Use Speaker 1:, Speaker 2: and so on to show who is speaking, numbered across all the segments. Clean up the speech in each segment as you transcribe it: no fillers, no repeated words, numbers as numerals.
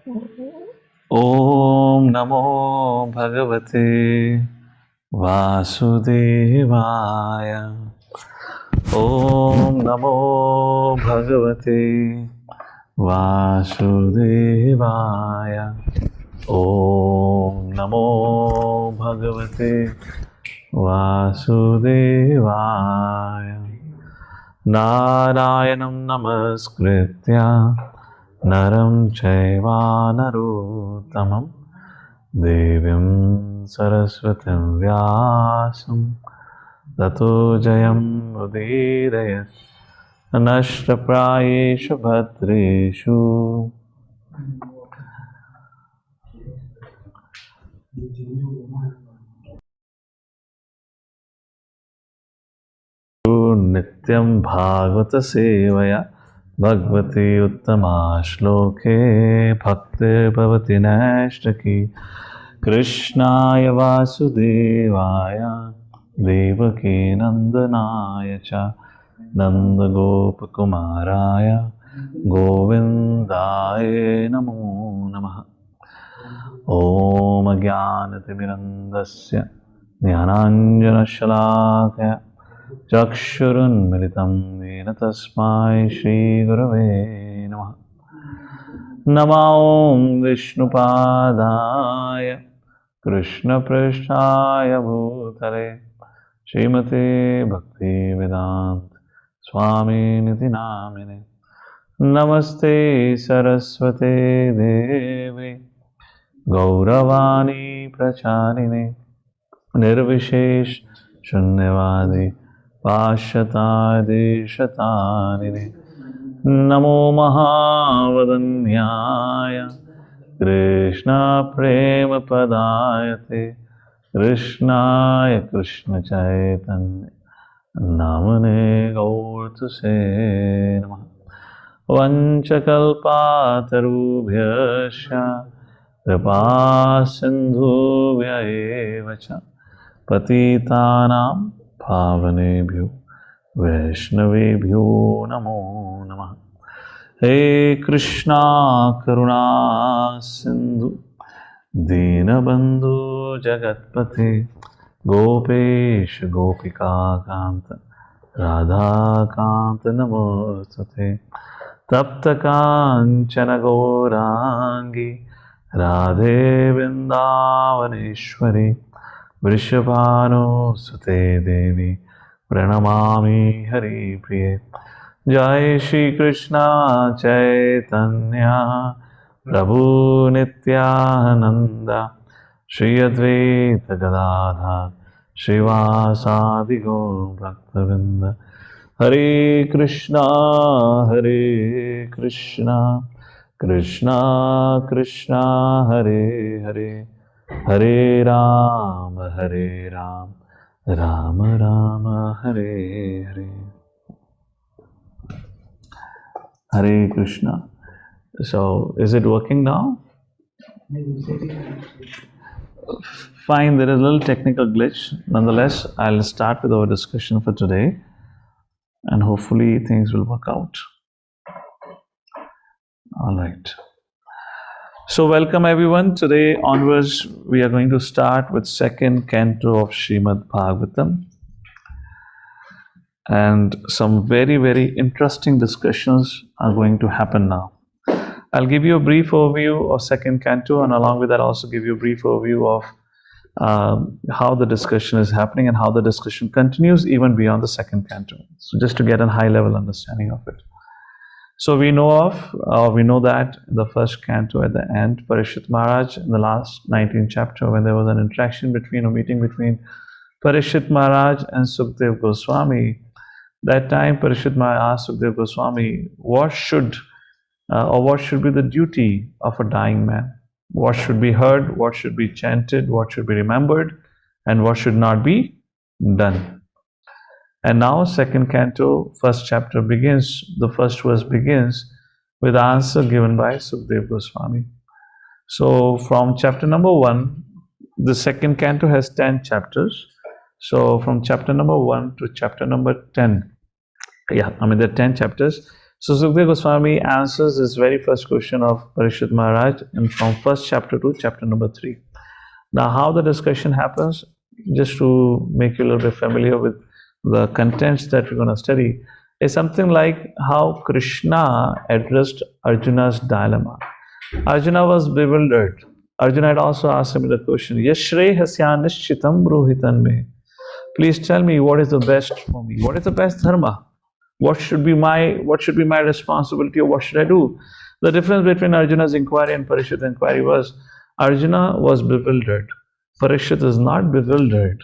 Speaker 1: Om Namo Bhagavate Vasudevaya. Om Namo Bhagavate Vasudevaya. Om Namo Bhagavate Vasudevaya. Narayanam Namaskritya Naram Chaiva Narottamam Devim Saraswatam Vyasam Tato Jayam Udirayat Anashtaprayeshu Bhadreshu Nityam Bhagavata Sevaya Bhagavati Uttama Shloke Bhakti Bhavati Nashtaki Krishnaya Vasudevaya Devaki Nandanaya Cha Nanda Gopakumaraya Govindaya Namo Namaha. Om Ajnanatimirandasya Jnananjana Shalakaya Chakshurun Militam Yena Tasmai Shri Gurave Namaha. Namo Om Vishnupadaya Krishna Prishtaya Bhutale Srimate Bhakti Vedant Swami Niti Namine. Namaste Saraswate Devi Gauravani Pracharine Nirvishesh Shunyavadi Pashatadi Shatanine. Namo Mahavadanyaya Krishna Prema Padayate Krishnaya Krishna Chaitanya Namane Gaurtuse Namaha. Vanchakalpatarubhyasya Kripa Sindhubhya eva cha Patitanam Pavanebhyo Vaishnavebhyo Namo Namaha. Hey Krishna Karuna Sindhu Dinabandhu Jagatpate Gopesh Gopika Kanta Radha Kanta Namostate Tapta Kanchana Gaurangi Radhe Vrindavaneshwari Vrishabhanu Sute Devi Pranamami Hari Priye. Jai Shri Krishna Chaitanya Prabhu Nityananda Shri Advaita Gadadhar Srivasadi Gaur Bhaktavinda. Hare Krishna Krishna Krishna Hare Hare Hare Rama Rama Rama Hare Hare. Hare Krishna. So, is it working now? Fine, there is a little technical glitch. Nonetheless, I'll start with our discussion for today and hopefully things will work out. All right. So, welcome everyone. Today onwards, we are going to start with second canto of Srimad Bhagavatam. And some very, very interesting discussions are going to happen now. I'll give you a brief overview of second canto, and along with that also give you a brief overview of how the discussion is happening and how the discussion continues even beyond the second canto. So just to get a high level understanding of it. So we know that in the first canto at the end, Parishit Maharaj in the last 19th chapter, when there was an interaction between a meeting between Parishit Maharaj and Sukdev Goswami, that time Parishit Maharaj asked Sukdev Goswami, what should be the duty of a dying man? What should be heard, what should be chanted, what should be remembered, and what should not be done? And now second canto, first chapter begins, the first verse begins with the answer given by Sukdev Goswami. So from chapter number 1, the second canto has 10 chapters. So from chapter number 1 to chapter number 10, there are 10 chapters. So Sukadeva Goswami answers this very first question of Parishit Maharaj from first chapter to chapter number 3. Now, how the discussion happens, just to make you a little bit familiar with the contents that we're going to study, is something like how Krishna addressed Arjuna's dilemma. Arjuna was bewildered. Arjuna had also asked him the question, Yashre hasya nishchitam bruhitan me. Please tell me what is the best for me. What is the best dharma? What should be my responsibility, or what should I do? The difference between Arjuna's inquiry and Parishit's inquiry was Arjuna was bewildered. Parishit is not bewildered.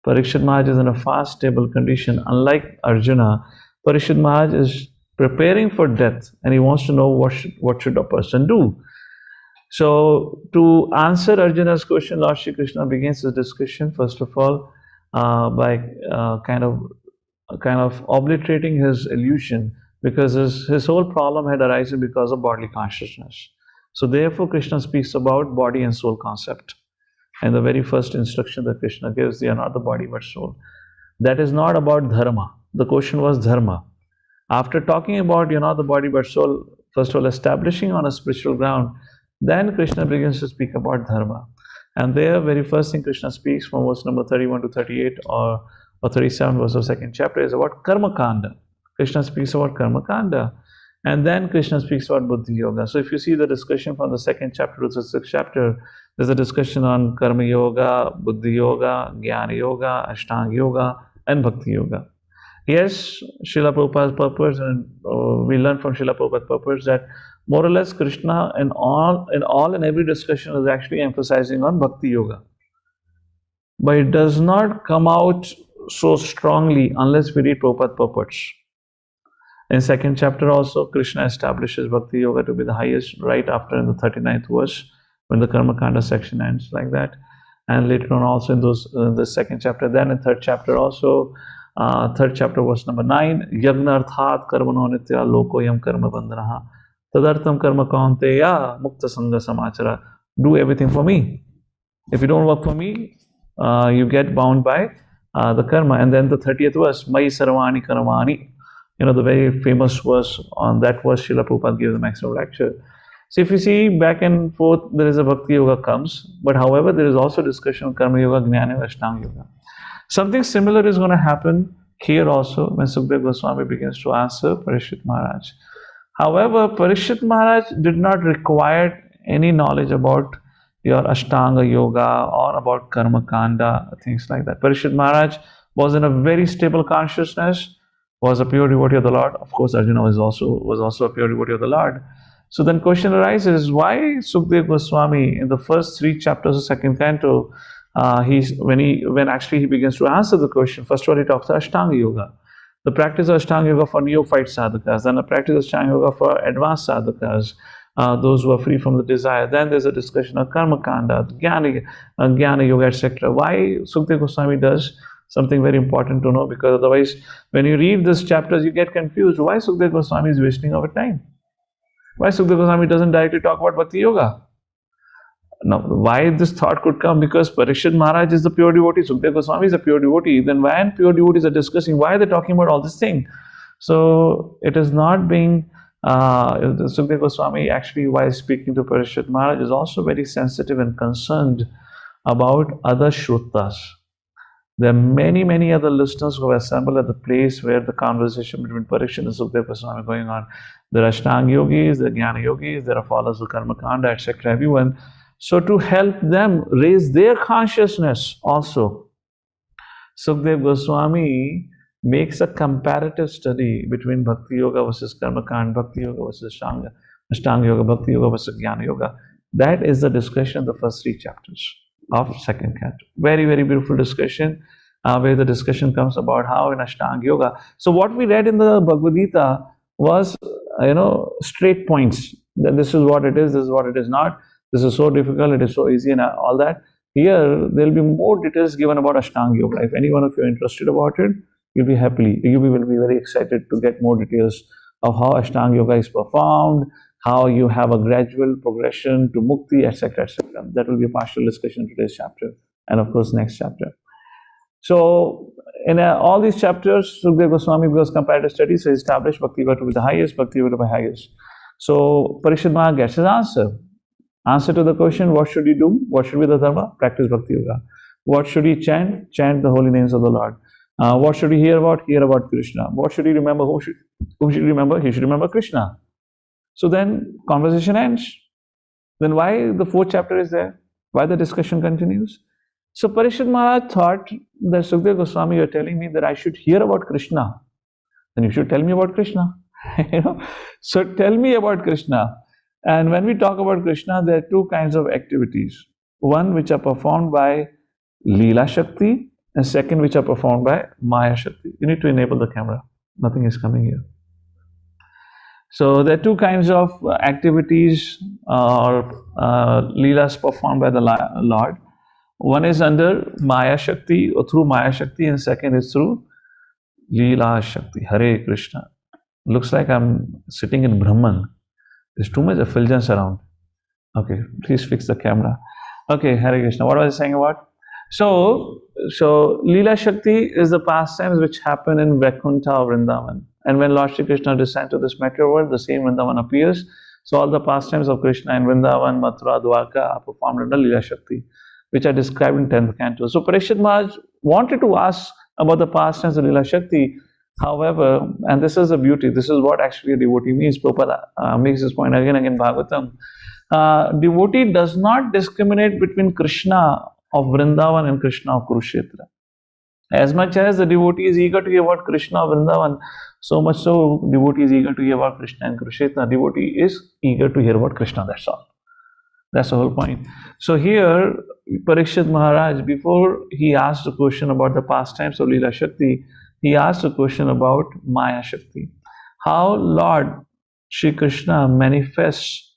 Speaker 1: Parishit Maharaj is in a fast, stable condition. Unlike Arjuna, Parishit Maharaj is preparing for death and he wants to know what should a person do. So, to answer Arjuna's question, Lord Shri Krishna begins his discussion first of all by kind of obliterating his illusion, because his whole problem had arisen because of bodily consciousness. So therefore Krishna speaks about body and soul concept. And the very first instruction that Krishna gives, they are not the body but soul. That is not about dharma. The question was dharma. After talking about the body but soul, first of all establishing on a spiritual ground, then Krishna begins to speak about dharma. And there, very first thing Krishna speaks from verse number 31 to 38 or 37 verse of second chapter is about karma kanda. Krishna speaks about karma kanda. And then Krishna speaks about buddhi yoga. So if you see the discussion from the second chapter to the sixth chapter, there's a discussion on karma yoga, buddhi yoga, jnana yoga, ashtang yoga, and bhakti yoga. Yes, Srila Prabhupada's purpose, and we learn from Srila Prabhupada's purpose that more or less Krishna in all and every discussion is actually emphasizing on bhakti yoga. But it does not come out so strongly unless we read Prabhupada's purpose. In second chapter also, Krishna establishes Bhakti Yoga to be the highest right after in the 39th verse, when the Karma Kanda section ends like that. And later on also in the second chapter, then in third chapter also, third chapter verse number 9, Yagna arthat karmano nitya lokoyam karma bandhanaha tadartam karma kaunteya mukta sangha samachara. Do everything for me. If you don't work for me, you get bound by the karma. And then the 30th verse, Mai sarvani karmani. The very famous verse, on that verse Srila Prabhupada gave the maximum lecture. So if you see back and forth, there is a Bhakti Yoga comes, but however there is also discussion of Karma Yoga, Jnana Yoga, Ashtang Yoga. Something similar is going to happen here also when Sukadeva Goswami begins to answer Parishit Maharaj. However, Parishit Maharaj did not require any knowledge about your Ashtanga Yoga or about Karma Kanda, things like that. Parishit Maharaj was in a very stable consciousness, was a pure devotee of the Lord. Of course, Arjuna was also a pure devotee of the Lord. So then question arises, why Sukadeva Goswami in the first 3 chapters of second canto, when actually he begins to answer the question, first of all he talks about Ashtanga Yoga, the practice of Ashtanga Yoga for neophyte sadhakas, then the practice of Ashtanga Yoga for advanced sadhakas, those who are free from the desire. Then there's a discussion of Karma Kanda, Jnana Yoga, etc. Why Sukadeva Goswami does something very important to know, because otherwise when you read these chapters you get confused. Why Sukadeva Goswami is wasting our time? Why Sukadeva Goswami doesn't directly talk about Bhakti Yoga? Now, why this thought could come? Because Parishit Maharaj is the pure devotee, Sukadeva Goswami is a pure devotee. Then when pure devotees are discussing, why are they talking about all this thing? So it is not being Sukadeva Goswami actually, while speaking to Parishit Maharaj, is also very sensitive and concerned about other Shrutas. There are many other listeners who have assembled at the place where the conversation between Parishit and Sukadeva Goswami is going on. There are Ashtang yogis, there are Jnana yogis, there are followers of Karma Kanda, etc. Everyone. So to help them raise their consciousness also, Sukadeva Goswami makes a comparative study between Bhakti Yoga versus Karma Kanda, Bhakti Yoga versus Ashtanga Yoga, Bhakti Yoga versus Jnana Yoga. That is the discussion in the first 3 chapters of second canto. Very beautiful discussion, where the discussion comes about how in Ashtanga Yoga. So what we read in the Bhagavad Gita was, straight points. That this is what it is, this is what it is not. This is so difficult, it is so easy, and all that. Here, there will be more details given about Ashtanga Yoga. If any one of you are interested about it, you will be very excited to get more details of how Ashtanga Yoga is performed, how you have a gradual progression to mukti, etc., etc. That will be a partial discussion in today's chapter, and of course next chapter. So in all these chapters, Sukadeva Goswami, because comparative studies, has established Bhakti to be the highest, Bhakti to be the highest. So Parishad Maharaj gets his answer. Answer to the question, what should he do? What should be the dharma? Practice Bhakti Yoga. What should he chant? Chant the holy names of the Lord. What should he hear about? Hear about Krishna. What should he remember? Who should he remember? He should remember Krishna. So then conversation ends. Then why the fourth chapter is there? Why the discussion continues? So Parishad Maharaj thought that Sukadeva Goswami, you are telling me that I should hear about Krishna. Then you should tell me about Krishna. So tell me about Krishna. And when we talk about Krishna, there are two kinds of activities. One which are performed by Leela Shakti, and second which are performed by Maya Shakti. You need to enable the camera. Nothing is coming here. So there are two kinds of activities or Leelas performed by the Lord. One is under Maya Shakti or through Maya Shakti, and second is through Leela Shakti. Hare Krishna. Looks like I'm sitting in Brahman. There's too much effulgence around. Okay, please fix the camera. Okay, Hare Krishna. What was I saying about? So Leela Shakti is the pastimes which happen in Vaikuntha or Vrindavan. And when Lord Shri Krishna descends to this material world, the same Vrindavan appears. So all the pastimes of Krishna in Vrindavan, Mathura, Dwarka are performed under Leela Shakti, which are described in 10th canto. So Parishad Maharaj wanted to ask about the pastimes of Leela Shakti. However, and this is the beauty, this is what actually a devotee means. Prabhupada makes this point again and again in Bhagavatam. Devotee does not discriminate between Krishna of Vrindavan and Krishna of Kurukshetra. As much as the devotee is eager to hear about Krishna of Vrindavan, so much so devotee is eager to hear about Krishna and Kurukshetra. Devotee is eager to hear about Krishna, that's all. That's the whole point. So here, Parikshit Maharaj, before he asked a question about the pastimes of Leela Shakti, he asked a question about Maya Shakti. How Lord Shri Krishna manifests.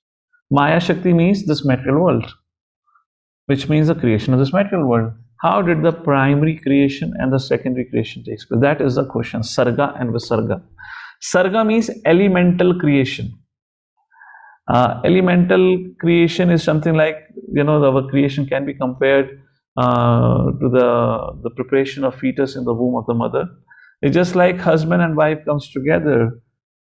Speaker 1: Maya Shakti means this material world, which means the creation of this material world. How did the primary creation and the secondary creation take place? That is the question. Sarga and Visarga. Sarga means elemental creation. Elemental creation is something like, our creation can be compared to the preparation of fetus in the womb of the mother. It's just like husband and wife comes together.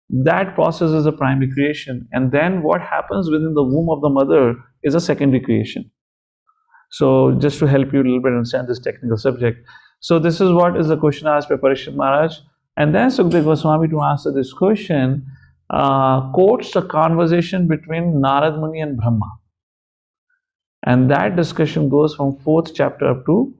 Speaker 1: That process is a primary creation. And then what happens within the womb of the mother is a secondary creation. So just to help you a little bit understand this technical subject. So this is what is the question asked by Parishad Maharaj. And then Sukadeva Goswami, to answer this question, quotes a conversation between Narad Muni and Brahma. And that discussion goes from 4th chapter up to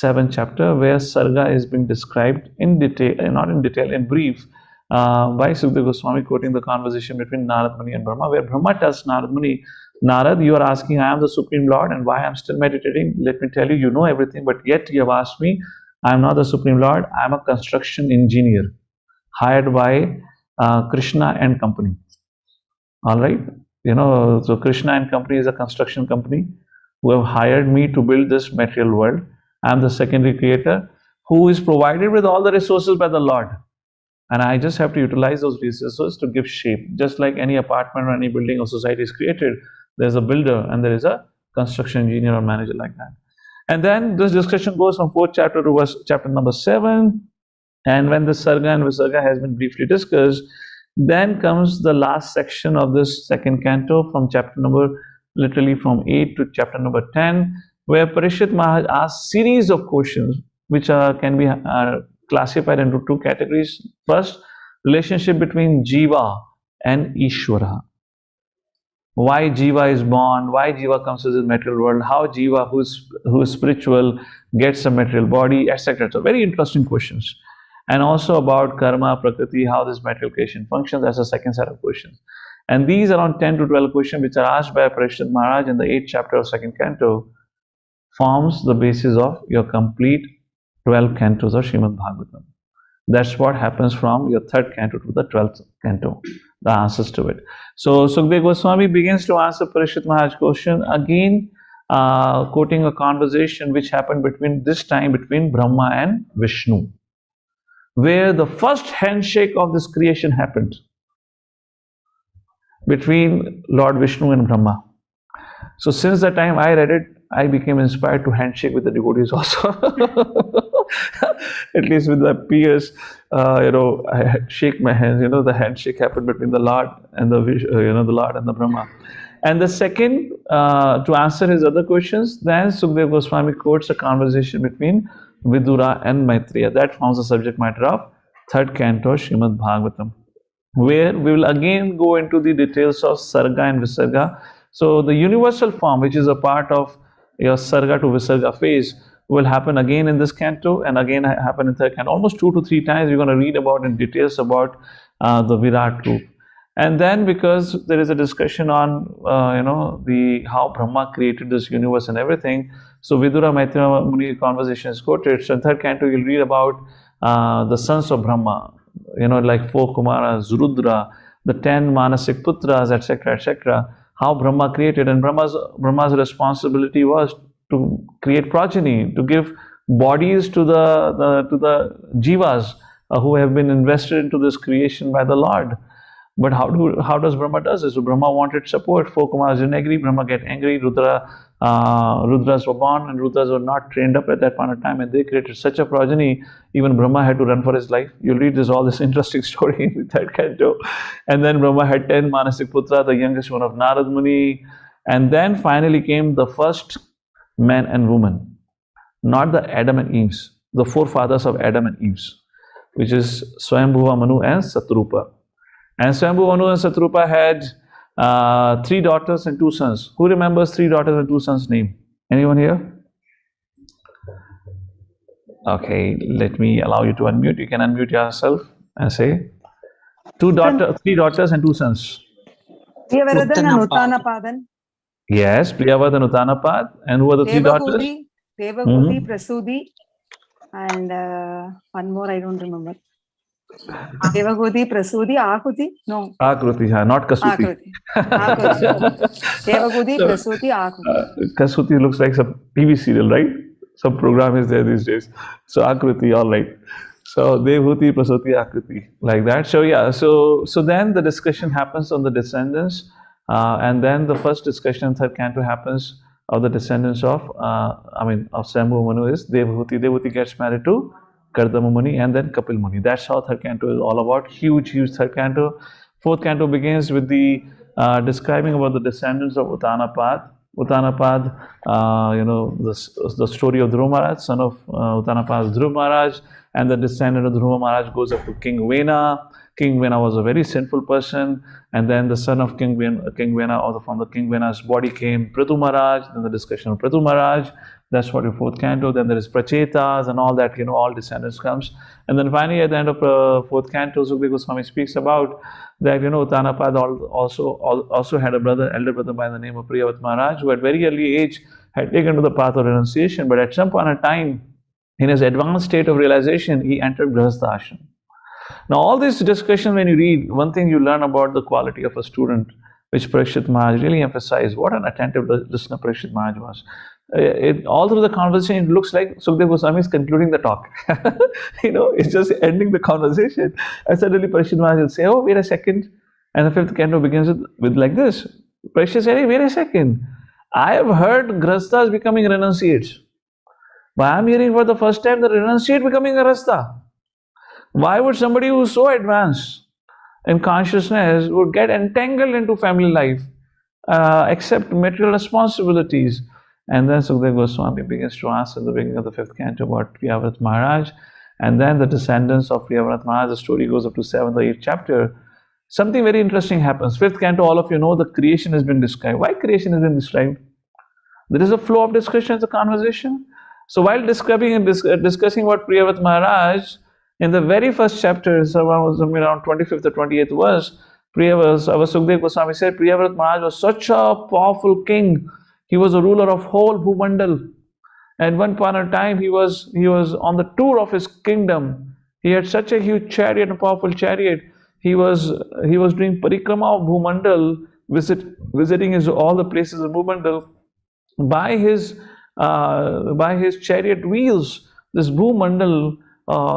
Speaker 1: 7th chapter, where Sarga is being described in detail, not in detail, in brief, by Sukadeva Goswami, quoting the conversation between Narad Muni and Brahma, where Brahma tells Narad Muni, Narad, you are asking, I am the Supreme Lord, and why I am still meditating? Let me tell you, you know everything, but yet you have asked me. I am not the Supreme Lord, I am a construction engineer hired by Krishna and Company. All right? So Krishna and Company is a construction company who have hired me to build this material world. I am the secondary creator who is provided with all the resources by the Lord. And I just have to utilize those resources to give shape. Just like any apartment or any building or society is created, there's a builder and there is a construction engineer or manager like that. And then this discussion goes from 4th chapter to chapter number 7. And when the Sarga and Visarga has been briefly discussed, then comes the last section of this 2nd canto from chapter number, literally from 8 to chapter number 10, where Parishit Maharaj asks series of questions which can be classified into 2 categories. First, relationship between Jiva and Ishvara. Why Jiva is born, why Jiva comes to this material world, how Jiva, who is spiritual, gets a material body, etc. So very interesting questions. And also about karma, prakriti, how this material creation functions. That's the second set of questions. And these around 10 to 12 questions which are asked by Parishad Maharaj in the 8th chapter of 2nd canto forms the basis of your complete 12 cantos of Srimad Bhagavatam. That's what happens from your 3rd canto to the 12th canto, the answers to it. So Sukadeva Goswami begins to answer Parishad Maharaj's question, again quoting a conversation which happened between Brahma and Vishnu, where the first handshake of this creation happened between Lord Vishnu and Brahma. So since the time I read it, I became inspired to handshake with the devotees also. At least with my peers, I shake my hands. The handshake happened between the Lord and the Lord and the Brahma. And the second, to answer his other questions, then Sukadeva Goswami quotes a conversation between Vidura and Maitreya. That forms the subject matter of third canto Srimad Bhagavatam, where we will again go into the details of Sarga and Visarga. So the universal form, which is a part of your Sarga to Visarga phase, will happen again in this canto and again happen in third canto. Almost 2 to 3 times we're going to read about in details about the Virat group. And then because there is a discussion on the how Brahma created this universe and everything, so Vidura Maitreya Muni conversation is quoted. So in third canto you'll read about the sons of Brahma, like 4 Kumaras, Rudra, the 10 Manasik Putras, etc., etc. How Brahma created, and Brahma's responsibility was to create progeny, to give bodies to the jivas who have been invested into this creation by the Lord. But how does Brahma does this? So Brahma wanted support. 4 Kumaras didn't agree. Brahma get angry. Rudras were born, and Rudras were not trained up at that point of time, and they created such a progeny. Even Brahma had to run for his life. You'll read all this interesting story in the third canto. And then Brahma had 10 Manasik Putra, the youngest one of Narad Muni. And then finally came the first man and woman, not the Adam and Eves, the forefathers of Adam and Eves, which is Swayambhuva Manu and Satrupa. And Swayambhuva Manu and Satrupa had 3 daughters and 2 sons. Who remembers 3 daughters and 2 sons' name? Anyone here? Okay, let me allow you to unmute. You can unmute yourself and say 3 daughters and 2 sons.
Speaker 2: Priyavaradan and Uttanapadan.
Speaker 1: Yes, Priyavaradan and Uttanapad. And who are the 3 daughters?
Speaker 2: Devagudi, Prasudi, and one more I don't remember. Devagudi, Prasudi, Akuti? No.
Speaker 1: Akruti, not Kasuti.
Speaker 2: Akuti. Devagudi, Prasuti, Akuti.
Speaker 1: Kasuti looks like some TV serial, right? Some program is there these days. So Akruti, all right. So Devhuti, Prasuti, Akruti, like that. So yeah, so then the discussion happens on the descendants, and then the first discussion in third canto happens of the descendants of Swayambhuva Manu is Devhuti. Devhuti gets married to Kardama Muni and then Kapil Muni. That's how third canto is all about. Huge third canto. Fourth canto begins with the describing about the descendants of Uttanapad. Uttanapad, the story of Dhruva Maharaj, son of Uttanapad, Dhruva Maharaj, and the descendant of Dhruva Maharaj goes up to King Vena. King Vena was a very sinful person, and then the son of King Vena, or from the King Vena's body came Prithu Maharaj. Then the discussion of Prithu Maharaj. That's what your fourth canto. Then there is Prachetas and all that, all descendants comes. And then finally at the end of fourth canto, Sukadeva Goswami speaks about that, Uttanapad also had a elder brother by the name of Priyavat Maharaj, who at very early age had taken to the path of renunciation, but at some point in time, in his advanced state of realization, he entered Grihastha ashram. Now all this discussion, when you read, one thing you learn about the quality of a student, which Parikshit Maharaj really emphasized. What an attentive listener Parikshit Maharaj was. All through the conversation, it looks like Sukadeva Goswami is concluding the talk. It's just ending the conversation. And suddenly Parikshit Maharaj will say, oh, wait a second. And the fifth canto begins with like this. Parikshit said, hey, wait a second. I have heard Grihasthas becoming renunciates. But I am hearing for the first time the renunciate becoming a Grihastha. Why would somebody who is so advanced in consciousness would get entangled into family life, accept material responsibilities? And then Sukadeva Goswami begins to answer the beginning of the fifth canto about Priyavrat Maharaj, and then the descendants of Priyavrat Maharaj. The story goes up to 7th or 8th chapter. Something very interesting happens. Fifth canto, all of you know, the creation has been described. Why creation has been described? There is a flow of discussion in the conversation. So while describing and discussing about Priyavrat Maharaj, in the very first chapter, somewhere around 25th or 28th verse, Sukadeva Goswami said, Priyavrat Maharaj was such a powerful king. He was a ruler of whole Bhumandal. At one point in time, he was on the tour of his kingdom. He had such a huge chariot, a powerful chariot. He was doing parikrama of Bhumandal, visiting all the places of Bhumandal. By his chariot wheels, this Bhumandal,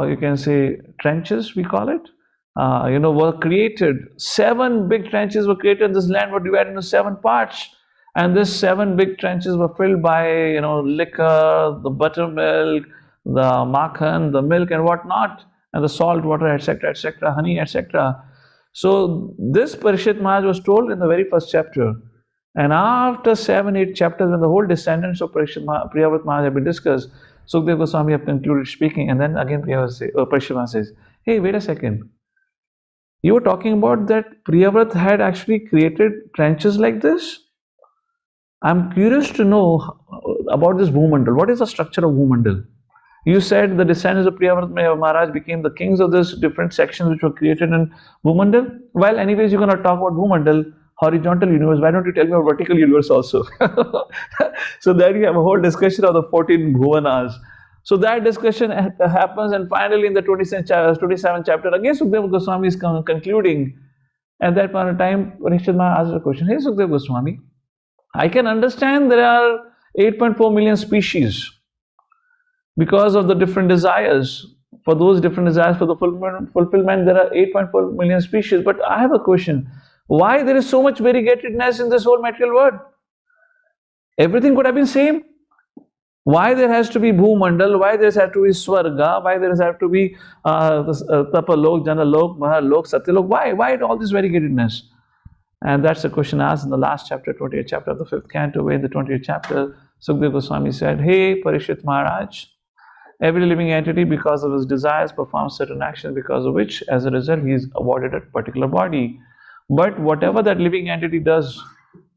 Speaker 1: you can say trenches, we call it, were created. 7 big trenches were created. This land was divided into 7 parts. And these 7 big trenches were filled by, liquor, the buttermilk, the makhan, the milk and whatnot, and the salt water, etc., honey, etc. So this Parishit Maharaj was told in the very first chapter. And after 7-8 chapters, when the whole descendants of Priyavat Maharaj have been discussed, Sukdev Goswami have concluded speaking, and then again Parishit Maharaj says, hey, wait a second. You were talking about that Priyavat had actually created trenches like this? I'm curious to know about this Bhumandal. What is the structure of Bhumandal? You said the descendants of Priyavat Maharaj became the kings of these different sections which were created in Bhumandal. Well, anyways, you're going to talk about Bhumandal, horizontal universe. Why don't you tell me about vertical universe also? So there you have a whole discussion of the 14 Bhuvanas. So that discussion happens, and finally in the 27th chapter, again Sukdev Goswami is concluding. At that point of time, Parishit Maharaj asked a question, hey Sukdev Goswami, I can understand there are 8.4 million species because of the different desires. For those different desires, for the fulfillment, there are 8.4 million species. But I have a question. Why there is so much variegatedness in this whole material world? Everything could have been same. Why there has to be Bhumandal? Why there has to be Swarga? Why there has to be Tapalok, Janalok, Mahalok, Satyalok? Why all this variegatedness? And that's the question asked in the last chapter, 28th chapter of the 5th canto, where in the 28th chapter, Sukdev Goswami said, hey, Parishit Maharaj, every living entity, because of his desires, performs certain actions, because of which, as a result, he is awarded a particular body. But whatever that living entity does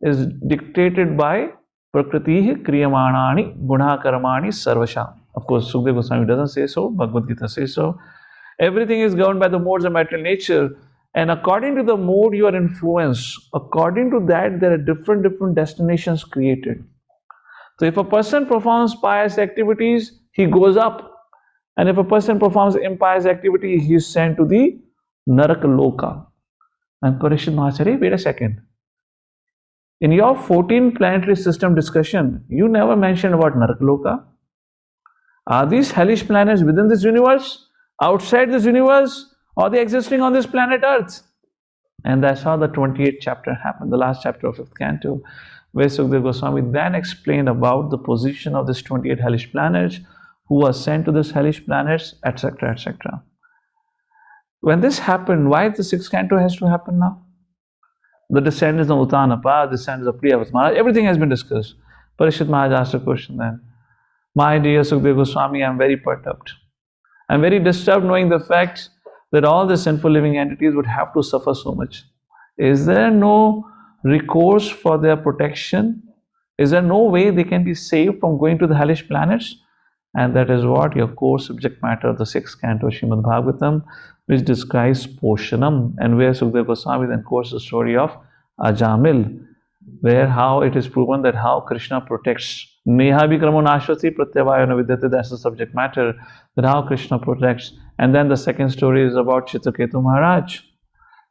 Speaker 1: is dictated by Prakriti Kriyamanani Guna Karamani Sarvasha. Of course, Sukdev Goswami doesn't say so, Bhagavad Gita says so. Everything is governed by the modes of material nature, and according to the mode you are influenced, according to that there are different destinations created. So if a person performs pious activities, he goes up, and if a person performs impious activity, he is sent to the Naraka Loka. And Parishit Maharaj said, hey, wait a second. In your 14 planetary system discussion, you never mentioned about Narakaloka. Are these hellish planets within this universe, outside this universe, or are they existing on this planet Earth? And that's how the 28th chapter happened, the last chapter of 5th canto, where Sukdev Goswami then explained about the position of these 28 hellish planets, who are sent to these hellish planets, etc., etc. When this happened, why the 6th canto has to happen now? The descendants of Uttanapa, descendants of Priyavat Maharaj, everything has been discussed. Parishit Maharaj asked a question then. My dear Sukdev Goswami, I am very perturbed. I am very disturbed knowing the fact that all the sinful living entities would have to suffer so much. Is there no recourse for their protection? Is there no way they can be saved from going to the hellish planets? And that is what your core subject matter of the 6th canto Srimad Bhagavatam, which describes Poshanam, and where Sukdev Goswami then quotes the story of Ajamil, where how it is proven that how Krishna protects. Neha Vikramo Nashvati Pratyavayana Vidyate, that's the subject matter, that how Krishna protects. And then the second story is about Chitraketu Maharaj.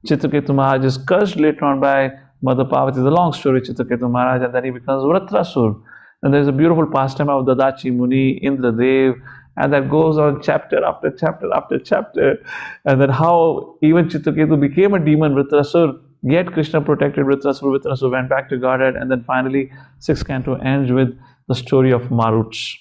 Speaker 1: Chitraketu Maharaj is cursed later on by Mother Parvati, the long story, Chitraketu Maharaj, and then he becomes Vratrasur. And there's a beautiful pastime of Dadachi Muni, Indradev, and that goes on chapter after chapter after chapter. And then how even Chitraketu became a demon, Vritrasur, yet Krishna protected Vritrasur. Vritrasur went back to Godhead, and then finally 6th canto ends with the story of Maruch.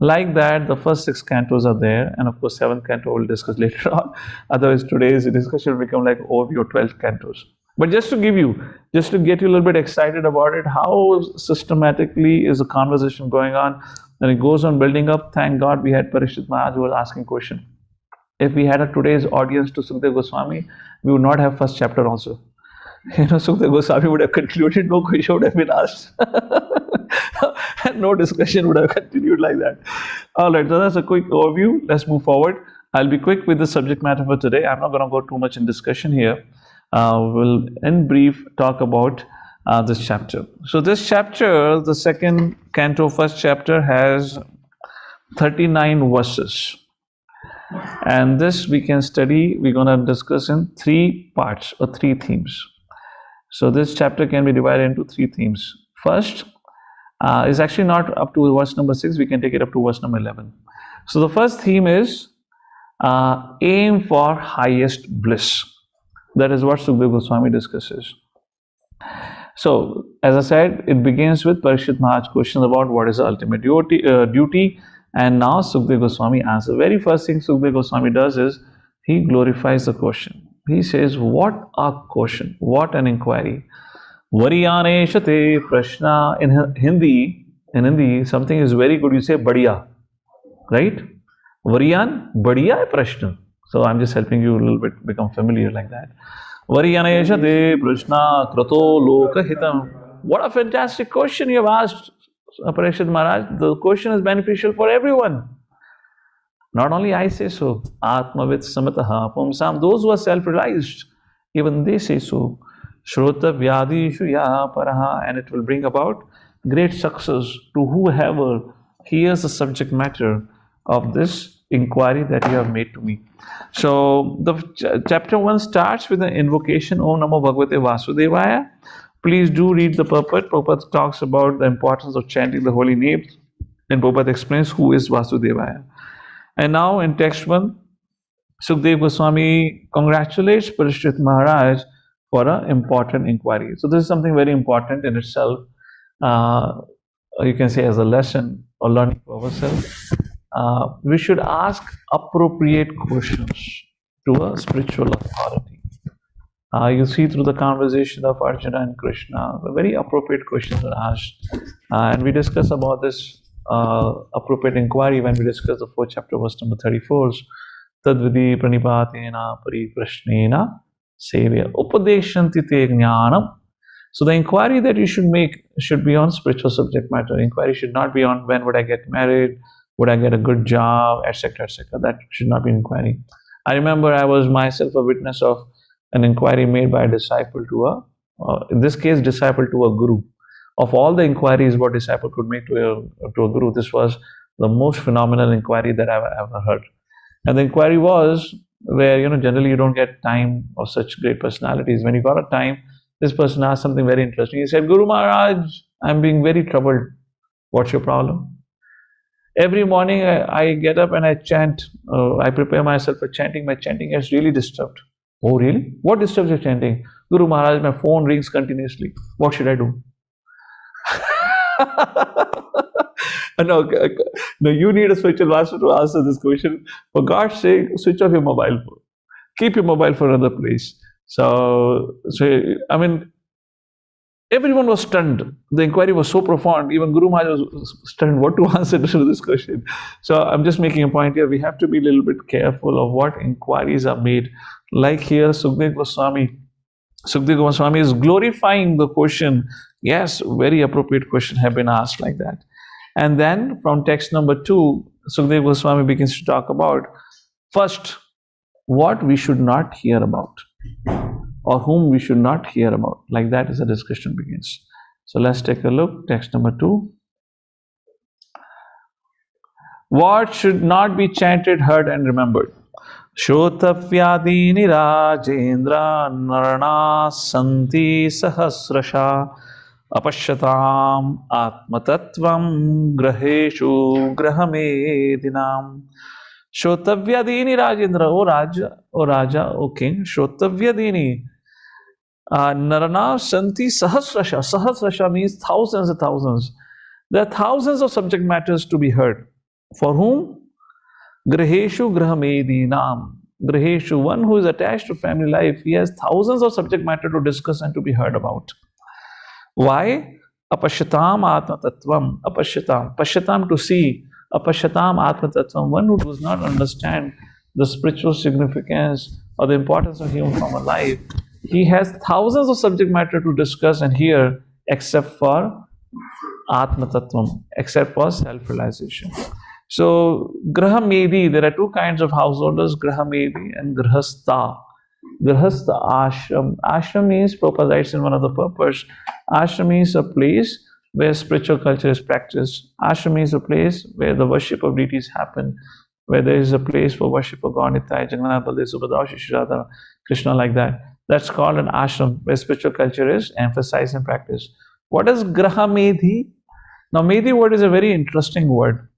Speaker 1: Like that, the first 6 cantos are there, and of course 7th canto we'll discuss later on. Otherwise today's discussion will become like overview of 12 cantos. But just to get you a little bit excited about it, how systematically is the conversation going on, and it goes on building up. Thank God we had Parishit Maharaj who was asking question. If we had a today's audience to Sukdev Goswami, we would not have first chapter also. Sukdev Goswami would have concluded, no question would have been asked. And no discussion would have continued like that. Alright, so that's a quick overview. Let's move forward. I'll be quick with the subject matter for today. I'm not going to go too much in discussion here. We'll in brief talk about this chapter. So this chapter, the 2nd canto, 1st chapter, has 39 verses. And this we can study, we're going to discuss in 3 parts or 3 themes. So this chapter can be divided into 3 themes. First is actually not up to verse number 6, we can take it up to verse number 11. So the first theme is aim for highest bliss. That is what Sukdev Goswami discusses. So, as I said, it begins with Parishit Maharaj's question about what is the ultimate duty. And now Sukdev Goswami answers. Very first thing Sukdev Goswami does is he glorifies the question. He says, what a question, what an inquiry. Variyane shate prashna. In Hindi, something is very good. You say badhiya, right? Variyan, badhiya prashna. So I'm just helping you a little bit become familiar like that. Variyane shate prashna krato lokahitam. What a fantastic question you have asked, Parikshit Maharaj. The question is beneficial for everyone. Not only I say so, Atmavit Samataha Pumsam, those who are self-realized, even they say so. Shrota Vyadishu Ya Paraha, and it will bring about great success to whoever hears the subject matter of this inquiry that you have made to me. So, the chapter 1 starts with the invocation Om Namo Bhagavate Vasudevaya. Please do read the purport. Prabhupada talks about the importance of chanting the holy names, and Prabhupada explains who is Vasudevaya. And now in text 1, Sukdev Goswami congratulates Parikshit Maharaj for an important inquiry. So this is something very important in itself. You can say as a lesson or learning for ourselves. We should ask appropriate questions to a spiritual authority. You see through the conversation of Arjuna and Krishna, very appropriate questions are asked. And we discuss about this appropriate inquiry when we discuss the 4th chapter, verse number 34. Tadvidi pranipatena pariprashnena sevya upadeshanti te jnanam. So the inquiry that you should make should be on spiritual subject matter. Inquiry should not be on when would I get married, would I get a good job, etc., etc. That should not be inquiry. I remember I was myself a witness of an inquiry made by a disciple to in this case, disciple to a guru. Of all the inquiries what disciple could make to a guru, this was the most phenomenal inquiry that I've ever heard. And the inquiry was where, generally you don't get time of such great personalities. When you got a time, this person asked something very interesting. He said, Guru Maharaj, I'm being very troubled. What's your problem? Every morning I get up and I chant. I prepare myself for chanting. My chanting is really disturbed. Oh, really? What disturbs your chanting? Guru Maharaj, my phone rings continuously. What should I do? No, you need a spiritual master to answer this question. For God's sake, switch off your mobile phone. Keep your mobile phone in another place. So I mean, everyone was stunned. The inquiry was so profound. Even Guru Maharaj was stunned what to answer to this question. So I'm just making a point here. We have to be a little bit careful of what inquiries are made. Like here, Sukdev Goswami is glorifying the question. Yes, very appropriate question have been asked like that. And then from text number 2, Sukdev Goswami begins to talk about first, what we should not hear about or whom we should not hear about. Like that is the discussion begins. So let's take a look. Text number 2. What should not be chanted, heard and remembered? Shotavyadini Rajendra Narana Santi Sahasrasha Apashyatam Atmatattvam Graheshu Grahamedinam. Shotavyadini Rajendra, O Raja, O King, Shotavyadini Narana Santi Sahasrasha. Sahasrasha means thousands and thousands. There are thousands of subject matters to be heard. For whom? Graheshu Grahamedinam. Graheshu, one who is attached to family life, he has thousands of subject matter to discuss and to be heard about. Why? Apashyatam Atma Tattvam. Apashyatam. Pashyatam, to see. Apashyatam Atma Tattvam. One who does not understand the spiritual significance or the importance of human form of life. He has thousands of subject matter to discuss and hear except for Atma Tattvam, except for self-realization. So, Grahamedi, there are two kinds of householders, Grahamedi and Grahastha. Grahastha, ashram. Ashram means, Prabhupada writes in one of the purports, ashram means a place where spiritual culture is practiced. Ashram means a place where the worship of deities happen, where there is a place for worship of God, Nitai, Jagannath, Baldev, Subhadra, Shishirada, Krishna, like that. That's called an ashram, where spiritual culture is emphasized and practiced. What is Grahamedi? Now, Medhi word is a very interesting word.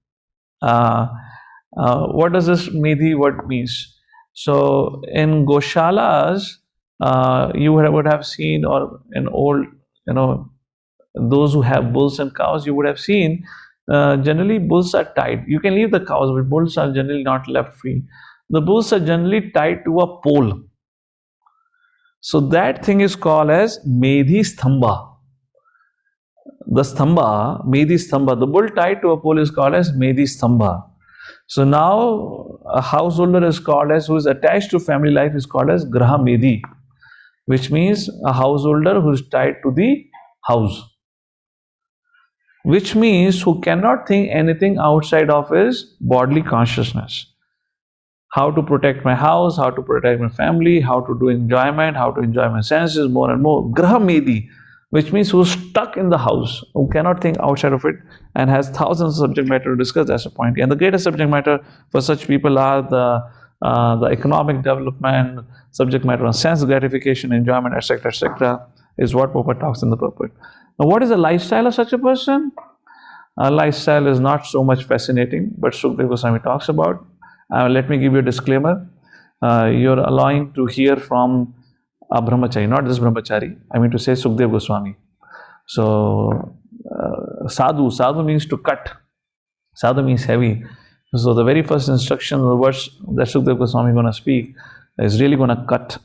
Speaker 1: What does this Medhi word means? So in Goshalas, you would have seen, or in old, those who have bulls and cows, you would have seen generally bulls are tied. You can leave the cows, but bulls are generally not left free. The bulls are generally tied to a pole. So that thing is called as Medhi Stambha. The Stambha, Medhi Stambha, the bull tied to a pole is called as Medhi Stambha. So now a householder is called as, who is attached to family life, is called as Graha Medhi, which means a householder who is tied to the house. Which means who cannot think anything outside of his bodily consciousness. How to protect my house, how to protect my family, how to do enjoyment, how to enjoy my senses more and more. Graha Medhi, which means who's stuck in the house, who cannot think outside of it and has thousands of subject matter to discuss. That's the point. And the greatest subject matter for such people are the economic development, subject matter on sense gratification, enjoyment, etc., is what Prabhupada talks in the purport. Now, what is the lifestyle of such a person? A lifestyle is not so much fascinating, but Sukadeva Goswami talks about. Let me give you a disclaimer. You're allowing to hear from a brahmachari, not this brahmachari. I mean to say Sukadeva Goswami. So, sadhu means to cut. Sadhu means heavy. So the very first instruction, the words that Sukadeva Goswami is going to speak, is really going to cut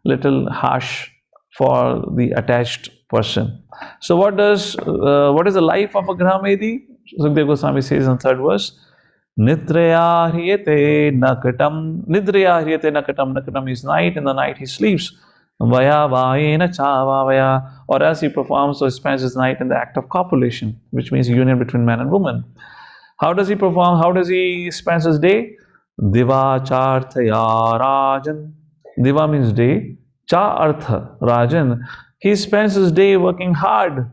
Speaker 1: little harsh for the attached person. So what is the life of a Graha Medhi? Sukadeva Goswami says in third verse, Nidraya hriyate nakatam. Nidraya hriyate nakatam. Nakatam is night. In the night he sleeps. Vaya vayena chavavaya. Or as he performs or spends his night in the act of copulation, which means union between man and woman. How does he perform? How does he spend his day? Diva charthaya rajan. Diva means day. Cha artha rajan. He spends his day working hard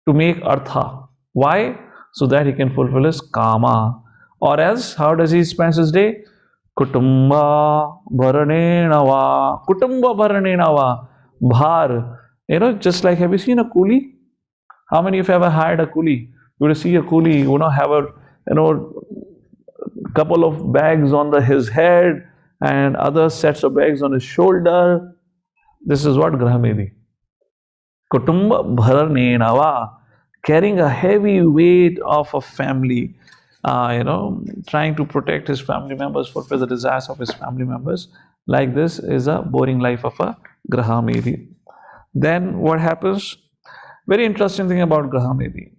Speaker 1: to make artha. Why? So that he can fulfill his kama. Or else, how does he spend his day? Kutumba bharanenava. Kutumba bharanenava. Bhar. Just like, have you seen a coolie? How many of you have ever hired a coolie? You would see a coolie, have a, couple of bags on his head and other sets of bags on his shoulder. This is what Graha Medhi. Kutumba bharanenava. Carrying a heavy weight of a family. Trying to protect his family members, fulfill the desires of his family members. Like this is a boring life of a Graha Medhi. Then what happens? Very interesting thing about Graha Medhi.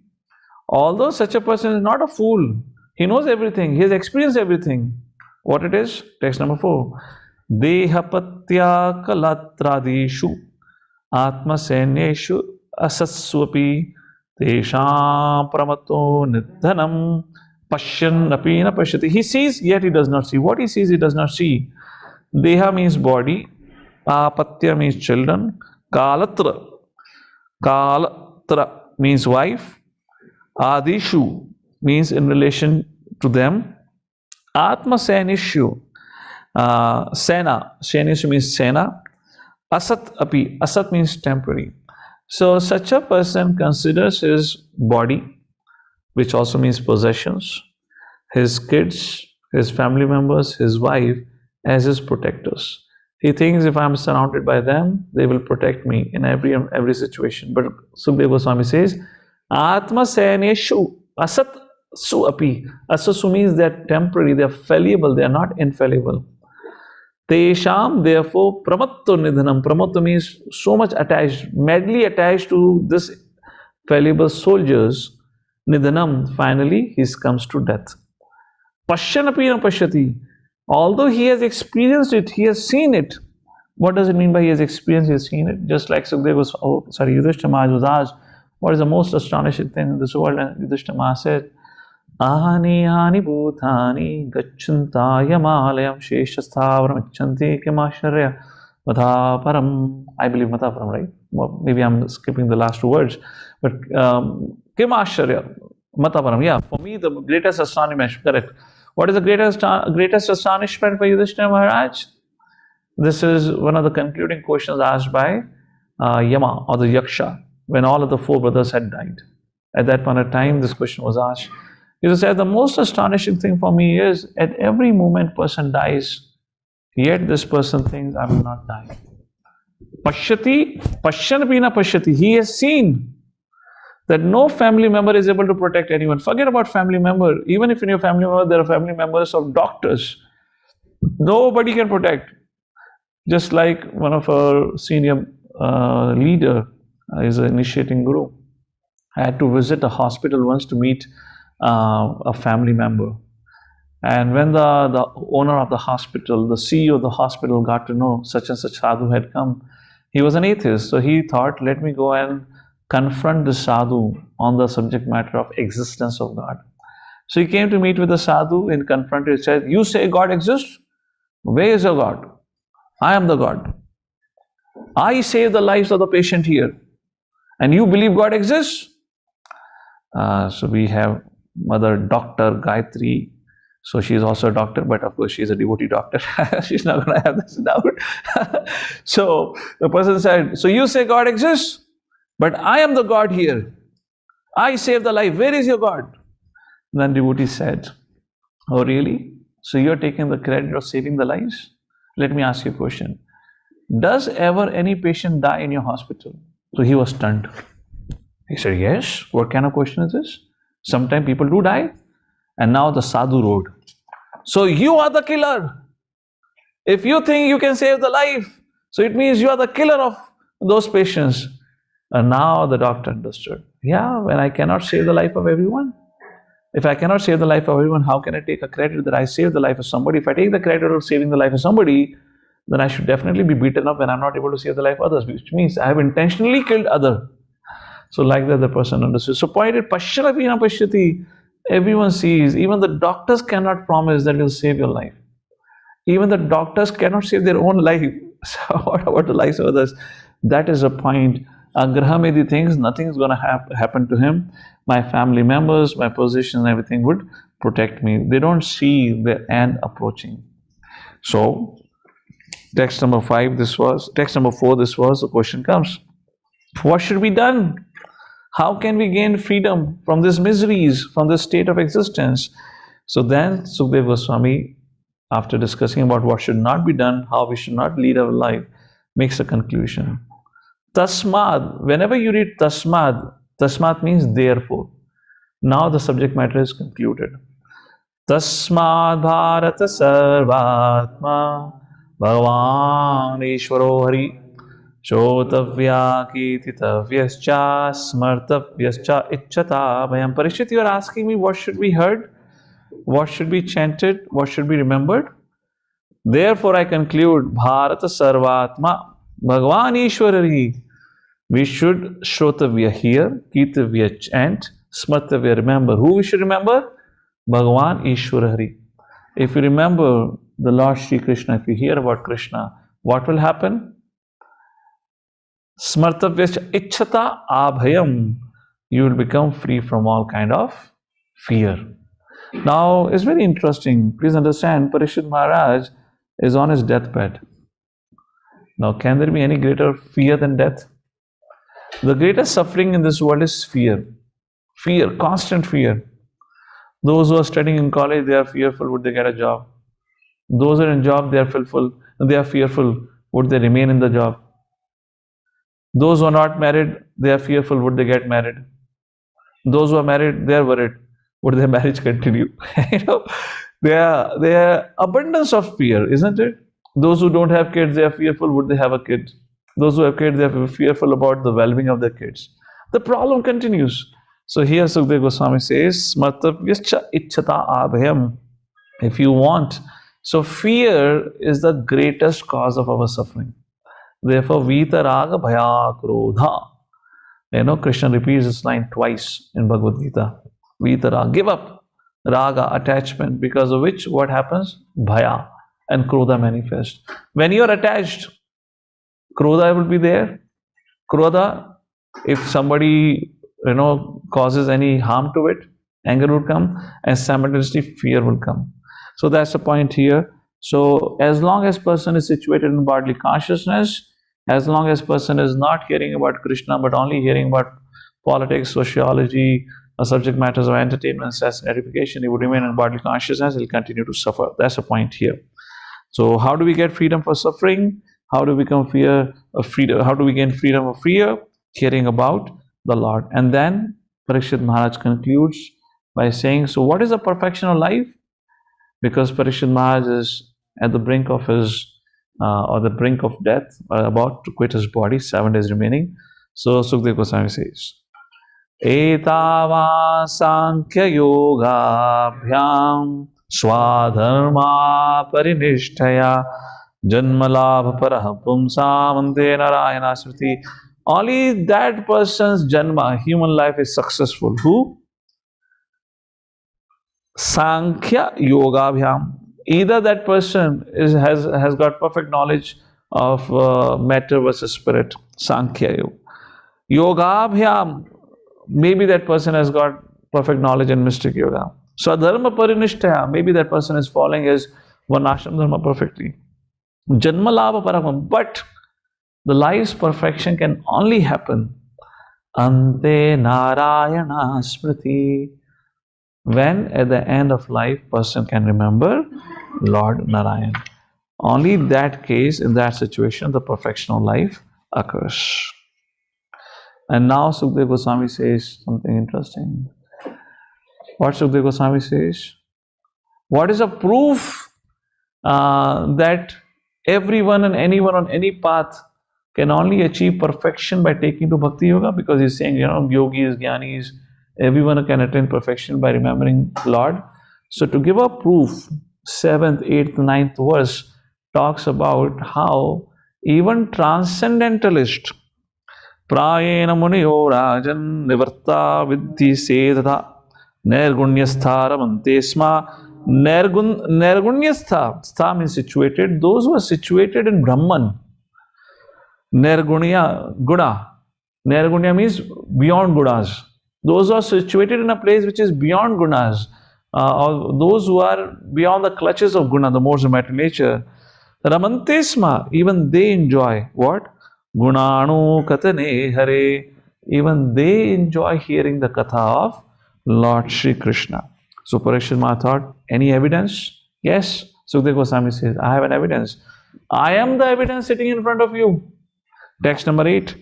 Speaker 1: Although such a person is not a fool, he knows everything, he has experienced everything. What it is? Text number 4. Dehapatya kalatradishu atma seneshu asaswapi tesham pramato nidhanam Pashyan apina pashyati. He sees, yet he does not see. What he sees, he does not see. Deha means body. Apatya means children. Kalatra. Kalatra means wife. Adishu means in relation to them. Atma senishu. Sena. Senishu means sena. Asat api. Asat means temporary. So such a person considers his body, which also means possessions, his kids, his family members, his wife, as his protectors. He thinks if I am surrounded by them, they will protect me in every situation. But Sukadeva Goswami says, Atma seneshu asat su api. Asasu means they are temporary, they are fallible, they are not infallible. Tesham, therefore, pramatto nidhanam. Pramatto means so much attached, madly attached to this fallible soldiers. Nidhanam, finally, he comes to death. Pashyanapina pashyati. Although he has experienced it, he has seen it. What does it mean by he has experienced, he has seen it? Just like Yudhishthira Maharaj was asked, what is the most astonishing thing in this world? And Yudhishthira Maharaj said, Ahani ani bhutani gacchantaya malayam sheshasthavram ichanti kimasharya mataparam. I believe mataparam, right? Well, maybe I'm skipping the last 2 words. But Kimasharya, Mataparam. Yeah, for me, the greatest astonishment, correct. What is the greatest astonishment for Yudhishthira Maharaj? This is one of the concluding questions asked by Yama or the Yaksha when all of the 4 brothers had died. At that point of time, this question was asked. He said, the most astonishing thing for me is at every moment person dies, yet this person thinks I will not die. Pashyati, pashyanapina pashyati. He has seen. that no family member is able to protect anyone. Forget about family member. Even if in your family member there are family members of doctors, nobody can protect. Just like one of our senior leader is an initiating guru. I had to visit a hospital once to meet a family member. And when the owner of the hospital, the CEO of the hospital got to know such and such sadhu had come, he was an atheist. So he thought, let me go and confront the sadhu on the subject matter of existence of God. So he came to meet with the sadhu and confronted, said, you say God exists? Where is your God? I am the God. I save the lives of the patient here. And you believe God exists? So we have Mother Dr. Gayatri. So she is also a doctor, but of course she is a devotee doctor. She's not going to have this doubt. So the person said, so you say God exists, but I am the God here. I save the life. Where is your God? Then devotee said, oh really? So you're taking the credit of saving the lives? Let me ask you a question. Does ever any patient die in your hospital? So he was stunned. He said, yes. What kind of question is this? Sometimes people do die. And now the sadhu wrote, so you are the killer. If you think you can save the life, so it means you are the killer of those patients. And now the doctor understood. Yeah, when I cannot save the life of everyone, if I cannot save the life of everyone, how can I take a credit that I saved the life of somebody? If I take the credit of saving the life of somebody, then I should definitely be beaten up when I'm not able to save the life of others, which means I have intentionally killed other. So like that the person understood. So pointed, Pashyalapina Pashyati, everyone sees, even the doctors cannot promise that will save your life. Even the doctors cannot save their own life. So what about the lives of others? That is a point. Grahamedi thinks nothing is going to happen to him. My family members, my position, everything would protect me. They don't see the end approaching. So text number 4, this was, the question comes. What should be done? How can we gain freedom from these miseries, from this state of existence? So then Sukadeva Goswami, after discussing about what should not be done, how we should not lead our life, makes a conclusion. Tasmad, whenever you read Tasmad, Tasmad means therefore. Now the subject matter is concluded. Tasmad Bharata Sarvatma Bhagavan Ishvaro Hari Chotavya Kititavyascha Smartavyascha Ichchata Bhayam. Parishit, you are asking me what should be heard, what should be chanted, what should be remembered? Therefore I conclude, Bharata Sarvatma Bhagavan Ishwarari. We should Shrotavya hear, Kitavya chant, Smartavya remember. Who we should remember? Bhagavan Ishwarari. If you remember the Lord Shri Krishna, if you hear about Krishna, what will happen? Smartavyascha Ichchata Abhayam. You will become free from all kind of fear. Now, it's very interesting. Please understand, Parishit Maharaj is on his deathbed. Now, can there be any greater fear than death? The greatest suffering in this world is fear. Fear, constant fear. Those who are studying in college, they are fearful, would they get a job? Those who are in job, they are fearful, would they remain in the job? Those who are not married, they are fearful, would they get married? Those who are married, they are worried, would their marriage continue? There are abundance of fear, isn't it? Those who don't have kids, they are fearful, would they have a kid? Those who have kids, they are fearful about the well-being of their kids. The problem continues. So here Sukadeva Goswami says, Smartavyascha Ichchata Abhayam. If you want. So fear is the greatest cause of our suffering. Therefore, Vitaraga Bhaya Krodha. Krishna repeats this line twice in Bhagavad Gita. Vitaraga, give up. Raga, attachment, because of which what happens? Bhaya and Krodha manifest. When you are attached, Krodha will be there. Krodha, if somebody causes any harm to it, anger will come, and simultaneously fear will come. So that's the point here. So as long as person is situated in bodily consciousness, as long as person is not hearing about Krishna but only hearing about politics, sociology, subject matters of entertainment, sex, and edification, he would remain in bodily consciousness, he'll continue to suffer. That's the point here. So how do we get freedom from suffering? How do we become freedom? How do we gain freedom of fear? Hearing about the Lord. And then Parikshit Maharaj concludes by saying, so what is the perfection of life? Because Parikshit Maharaj is at the brink of his or the brink of death, about to quit his body, 7 days remaining. So Sukdev Goswami says, Etava Sankhya Yoga Bhyam Swadharma Parinishtaya Janmalabha Paraha Pumsamante Narayana Smriti. Only that person's Janma, human life, is successful. Who? Sankhya Yoga Bhyam. Either that person has got perfect knowledge of matter versus spirit, Sankhya Yoga. Yogabhyam, maybe that person has got perfect knowledge in mystic yoga. Swadharma Parinishtaya, maybe that person is following his Varnashram Dharma perfectly. Janmalabha Paramam, but the life's perfection can only happen Ante Narayana Smriti, when at the end of life person can remember Lord Narayan. Only that case, in that situation, the perfection of life occurs. And now Sukdev Goswami says something interesting. What Sukdev Goswami says? What is a proof that everyone and anyone on any path can only achieve perfection by taking to Bhakti Yoga? Because he's saying, yogis, jnanis, everyone can attain perfection by remembering Lord. So to give a proof, 7th, 8th, 9th verse talks about how even transcendentalist Prayena muniyo rajan nivarta vidhi sedha nirgunyastha sma. Nirgunyastha, stha means situated, those who are situated in Brahman. Nirgunya, guna. Nirgunya means beyond gunas. Those who are situated in a place which is beyond gunas, or those who are beyond the clutches of guna, the modes of material nature. Ramantesma, even they enjoy what? Gunanu katane hare. Even they enjoy hearing the katha of Lord Shri Krishna. So Parikshit Maharaj thought, any evidence? Yes. Sukdev Goswami says, I have an evidence. I am the evidence sitting in front of you. Text number 8.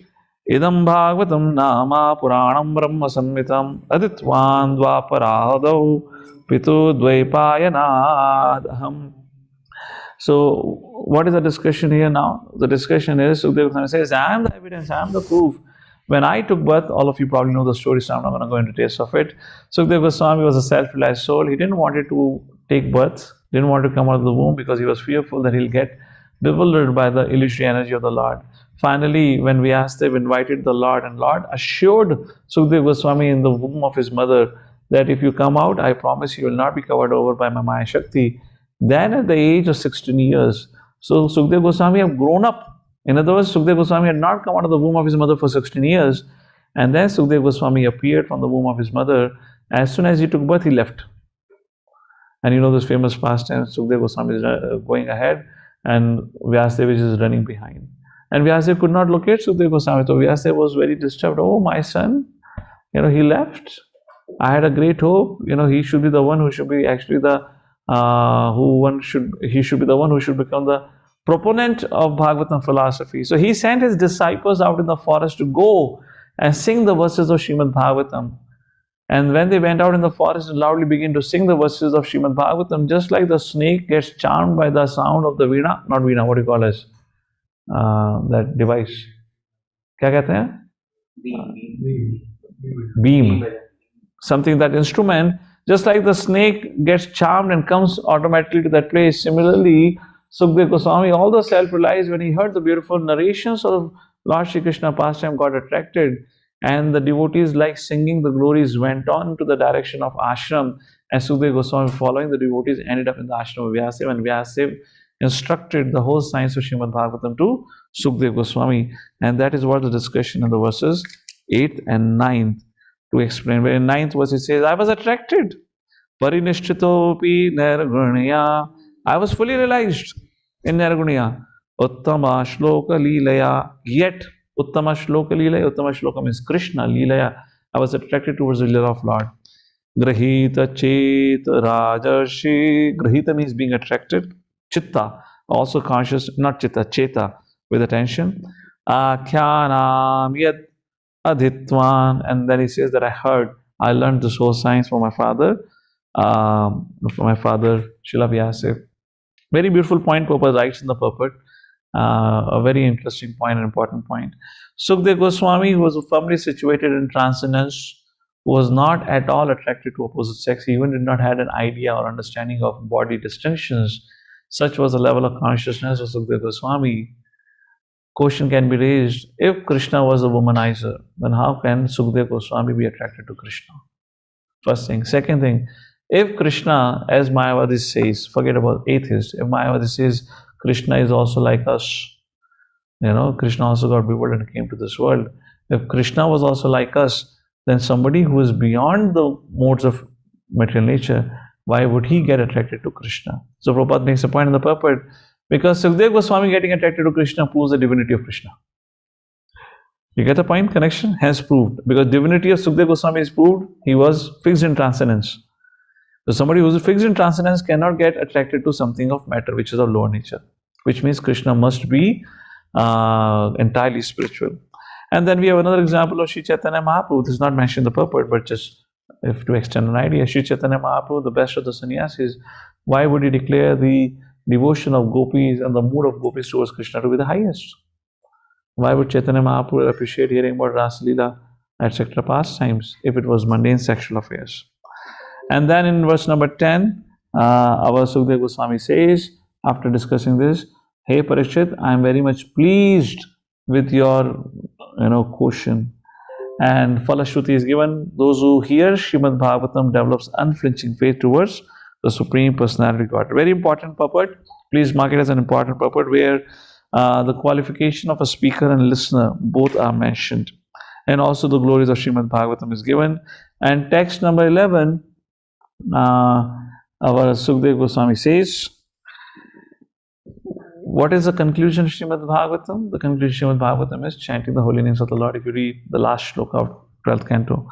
Speaker 1: Idam Bhagavatam Nama Puranam Brahma Samhitam Aditvan Dvaparahadau Pitu Dvaipayanadaham. So, what is the discussion here now? The discussion is, Sukdev Goswami says, I am the evidence, I am the proof. When I took birth, all of you probably know the story, so I'm not going to go into details of it. Sukdev Goswami was a self-realized soul. He didn't want to take birth, didn't want to come out of the womb because he was fearful that he'll get bewildered by the illusory energy of the Lord. Finally, when Vyasadeva invited the Lord, and Lord assured Sukdev Goswami in the womb of his mother that if you come out, I promise you will not be covered over by my Maya Shakti. Then at the age of 16 years, so Sukdev Goswami have grown up. In other words, Sukdev Goswami had not come out of the womb of his mother for 16 years. And then Sukdev Goswami appeared from the womb of his mother. As soon as he took birth, he left. And you know this famous pastime, Sukdev Goswami is going ahead and Vyasadeva is running behind. And Vyasadeva could not locate Sukdev Goswami. So Vyasadeva was very disturbed. Oh, my son, he left. I had a great hope. He should be the one who should be actually the he should be the one who should become the proponent of Bhagavatam philosophy. So he sent his disciples out in the forest to go and sing the verses of Srimad Bhagavatam. And when they went out in the forest and loudly began to sing the verses of Srimad Bhagavatam, just like the snake gets charmed by the sound of the veena, not veena, what do you call it? That device. Kya kehte hain? Beam. Something, that instrument. Just like the snake gets charmed and comes automatically to that place, similarly, Sukdev Goswami, although self-realized, when he heard the beautiful narrations of Lord Shri Krishna pastime, got attracted, and the devotees, like singing the glories, went on to the direction of ashram, and Sukdev Goswami, following the devotees, ended up in the ashram of Vyasadeva, and Vyasadeva instructed the whole science of Srimad Bhagavatam to Sukdev Goswami, and that is what the discussion in the verses 8th and 9th to explain. Where in 9th verse it says, I was attracted. Parinishchitopi nirgunya. I was fully realized in nirgunya. Uttama shloka leelaya. Yet, Uttama shloka leelaya. Uttama shloka means Krishna leelaya. I was attracted towards the leela of Lord. Grahita chet rajarshi. Grahita means being attracted. Chitta, also conscious, not chitta, cheta, with attention. Akhyanam yad adhitvan, and then he says that I learned this whole science from my father, Srila Vyasa. Very beautiful point Prabhupada writes in the purport. A very interesting point and important point. Sukdev Goswami, who was firmly situated in transcendence, was not at all attracted to opposite sex. He even did not have an idea or understanding of body distinctions. Such was the level of consciousness of Sukdev Goswami. Question can be raised, if Krishna was a womanizer, then how can Sukdev Goswami be attracted to Krishna? First thing. Second thing, if Krishna, as Mayavadi says, forget about atheists, if Mayavadi says Krishna is also like us, Krishna also got bewildered and came to this world. If Krishna was also like us, then somebody who is beyond the modes of material nature, why would he get attracted to Krishna? So Prabhupada makes a point in the purport, because Sukdev Goswami getting attracted to Krishna proves the divinity of Krishna. You get the point? Connection has proved. Because divinity of Sukdev Goswami is proved, he was fixed in transcendence. So somebody who is fixed in transcendence cannot get attracted to something of matter, which is of lower nature. Which means Krishna must be entirely spiritual. And then we have another example of Sri Chaitanya Mahaprabhu. This is not mentioned in the purport, but just if to extend an idea, Sri Chaitanya Mahaprabhu, the best of the sannyasis, why would he declare the devotion of gopis and the mood of gopis towards Krishna to be the highest? Why would Chaitanya Mahaprabhu appreciate hearing about Rasa Leela, etc. pastimes if it was mundane sexual affairs? And then in verse number 10, our Sukdev Goswami says, after discussing this, Hey Parikshit, I am very much pleased with your question. And Falashruti is given, those who hear Srimad Bhagavatam develops unflinching faith towards the Supreme Personality of God. Very important purport. Please mark it as an important purport where the qualification of a speaker and listener both are mentioned. And also the glories of Srimad Bhagavatam is given. And text number 11, our Sukdev Goswami says, what is the conclusion of Srimad Bhagavatam? The conclusion of Srimad Bhagavatam is chanting the holy names of the Lord. If you read the last shloka of 12th canto.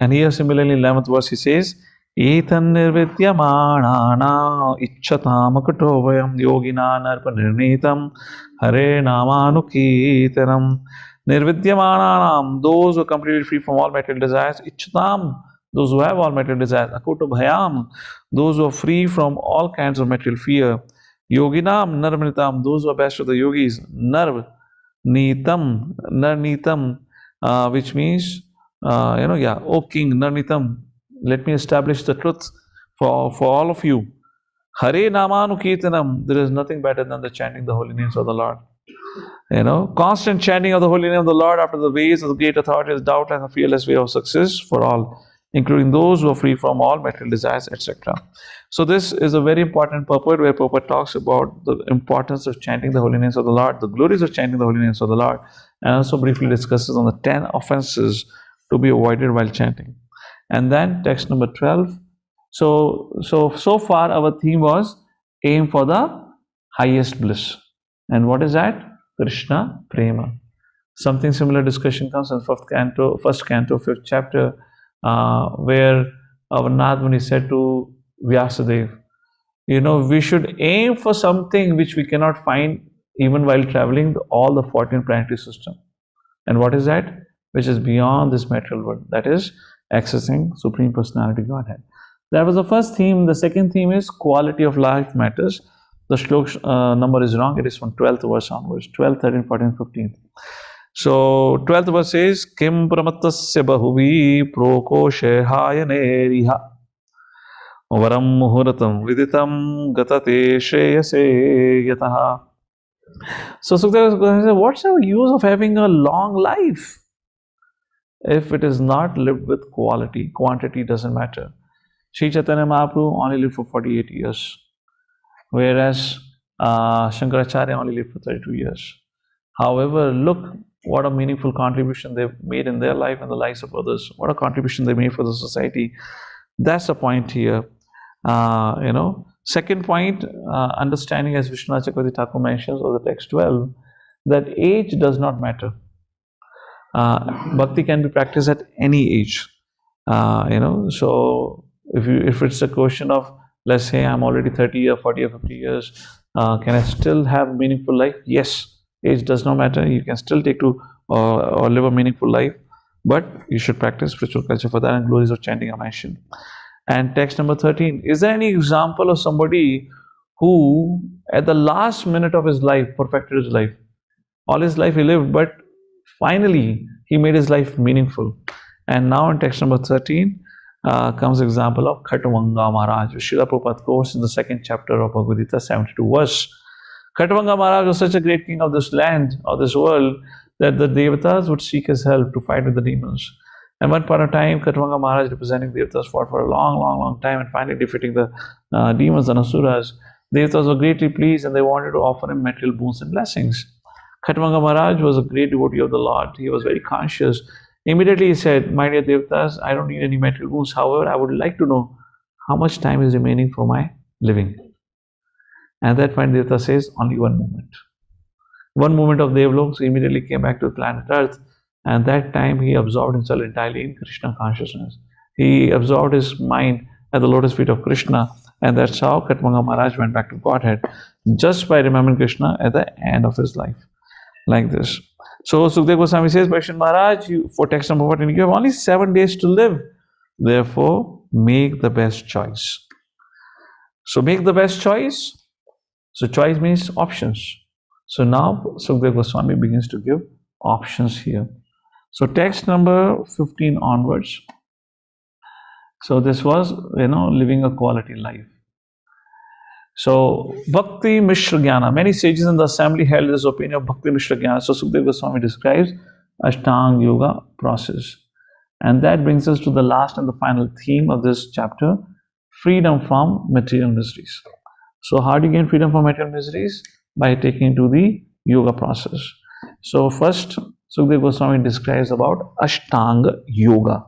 Speaker 1: And here similarly 11th verse he says, Etan nirvidyamanana ichchatam vayam yogina narpa nirnitam hare namanuketanam. Nirvidyamananam, those who are completely free from all material desires, ichchatam, those who have all material desires, akuto bhayam, those who are free from all kinds of material fear, yoginam narvanitam, those who are best of the yogis, narnitam, which means, O king, narnitam, let me establish the truth for all of you. Hare Namanuketanam, there is nothing better than the chanting the holy names of the Lord. Constant chanting of the holy name of the Lord after the ways of the great authority is doubtless a fearless way of success for all, including those who are free from all material desires, etc. So this is a very important purport where Prabhupada talks about the importance of chanting the holy names of the Lord, the glories of chanting the holy names of the Lord, and also briefly discusses on the 10 offenses to be avoided while chanting. And then text number 12. So far our theme was aim for the highest bliss. And what is that? Krishna Prema. Something similar discussion comes in first canto, 5th chapter, where our Nath Muni said to Vyasadeva, we should aim for something which we cannot find even while traveling all the 14 planetary system. And what is that? Which is beyond this material world. That is accessing Supreme Personality Godhead. That was the first theme. The second theme is quality of life matters. The shlok number is wrong. It is from 12th verse onwards. 12, 13, 14, 15. So 12th verse says, Kim pramattasya bahuvi prokoshe hayane varam muhuratam viditam gatate shreyase yataha. So Sukadeva says, what's the use of having a long life if it is not lived with quality? Quantity doesn't matter. Sri Chaitanya Mahaprabhu only lived for 48 years, whereas Shankaracharya only lived for 32 years. However, look what a meaningful contribution they've made in their life and the lives of others. What a contribution they made for the society. That's the point here. Second point, understanding, as Vishwanath Chakravarti Thakur mentions of the text 12, that age does not matter. Bhakti can be practiced at any age. So if it's a question of, let's say I'm already 30 or 40 or 50 years, can I still have meaningful life? Yes, age does not matter. You can still take to or live a meaningful life. but you should practice spiritual culture for that, and glories of chanting are mentioned. And text number 13, is there any example of somebody who at the last minute of his life perfected his life? All his life he lived, but finally he made his life meaningful. And now in text number 13 comes example of Khatvanga Maharaj, which Srila Prabhupada quotes in the 2nd chapter of Bhagavad Gita, 72 verse. Khatvanga Maharaj was such a great king of this land, of this world, that the Devatas would seek his help to fight with the demons. And one point of time, Khatvanga Maharaj, representing Devatas, fought for a long time, and finally defeating the demons and asuras. Devatas were greatly pleased, and they wanted to offer him material boons and blessings. Khatvanga Maharaj was a great devotee of the Lord. He was very conscious. Immediately he said, my dear Devatas, I don't need any material boons. However, I would like to know how much time is remaining for my living. And at that point, Devata says, only one moment. One moment of Devlok, so immediately came back to planet Earth, and that time he absorbed himself entirely in Krishna consciousness. He absorbed his mind at the lotus feet of Krishna, and that's how Khatvanga Maharaj went back to Godhead, just by remembering Krishna at the end of his life, like this. So Sukdev Goswami says, Vaishnav Maharaj, for text number 14, you have only 7 days to live. Therefore, make the best choice. So make the best choice. So choice means options. So now Sukdev Goswami begins to give options here. So text number 15 onwards. So this was, living a quality life. So Bhakti Mishra Jnana. Many sages in the assembly held this opinion of Bhakti Mishra Jnana. So Sukdev Goswami describes Ashtang Yoga process. And that brings us to the last and the final theme of this chapter, freedom from material miseries. So how do you gain freedom from material miseries? By taking to the yoga process. So first, Sukdev Goswami describes about Ashtanga Yoga.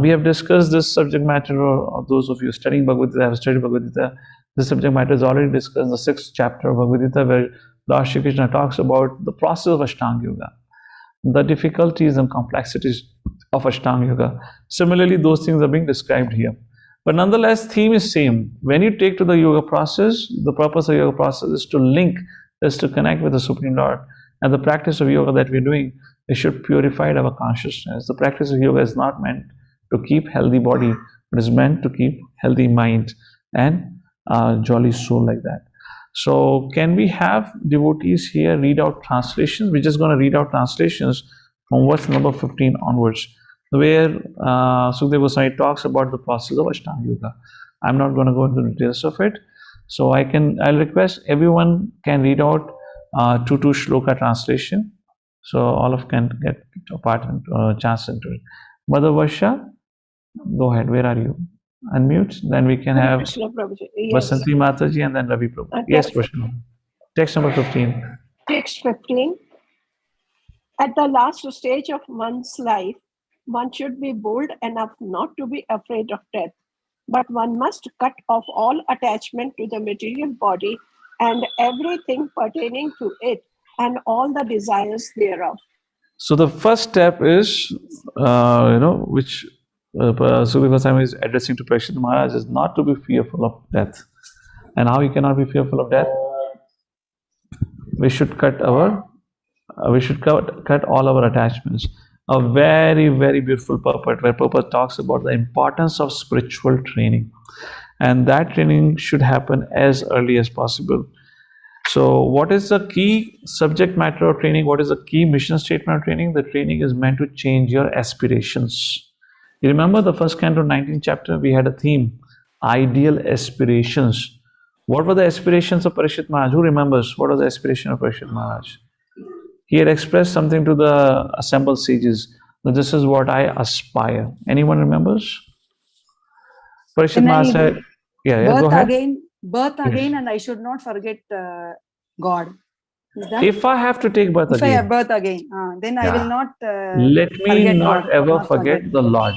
Speaker 1: We have discussed this subject matter, or those of you studying Bhagavad Gita, have studied Bhagavad Gita. This subject matter is already discussed in the 6th chapter of Bhagavad Gita, where Lord Shri Krishna talks about the process of Ashtanga Yoga, the difficulties and complexities of Ashtanga Yoga. Similarly, those things are being described here. But nonetheless, theme is same. When you take to the yoga process, the purpose of yoga process is to link, is to connect with the Supreme Lord. And the practice of yoga that we're doing, it should purify our consciousness. The practice of yoga is not meant to keep healthy body, but is meant to keep healthy mind and jolly soul, like that. So can we have devotees here read out translations? We're just going to read out translations from verse number 15 onwards, where Sukdev Goswami talks about the process of Ashtanga Yoga. I'm not going to go into the details of it. So I'll request everyone can read out 2 shloka translation. So all of can get a part and chance into it. Mother Varsha, go ahead. Where are you? Unmute. Then we can have Vasanti Mataji and then Ravi Prabhu. Yes, Varsha. Text number 15.
Speaker 3: Text 15. At the last stage of one's life, one should be bold enough not to be afraid of death, but one must cut off all attachment to the material body and everything pertaining to it and all the desires thereof. So
Speaker 1: the first step is, which Sukdev Goswami is addressing to Parikshit Maharaj, is not to be fearful of death. And how you cannot be fearful of death? We should cut all our attachments. A very, very beautiful purport where Prabhupada talks about the importance of spiritual training, and that training should happen as early as possible. So what is the key subject matter of training? What is the key mission statement of training? The training is meant to change your aspirations. You remember the first canto, 19th chapter, we had a theme, ideal aspirations. What were the aspirations of Parikshit Maharaj? Who remembers what was the aspiration of Parikshit Maharaj? He had expressed something to the assembled sages, that this is what I aspire. Anyone remembers? Parikshit Maharaj said, go ahead.
Speaker 2: Birth again, and I should not forget God. Is that?
Speaker 1: If I have to take birth again.
Speaker 2: If I have birth again, then I will not
Speaker 1: let me not ever forget the Lord.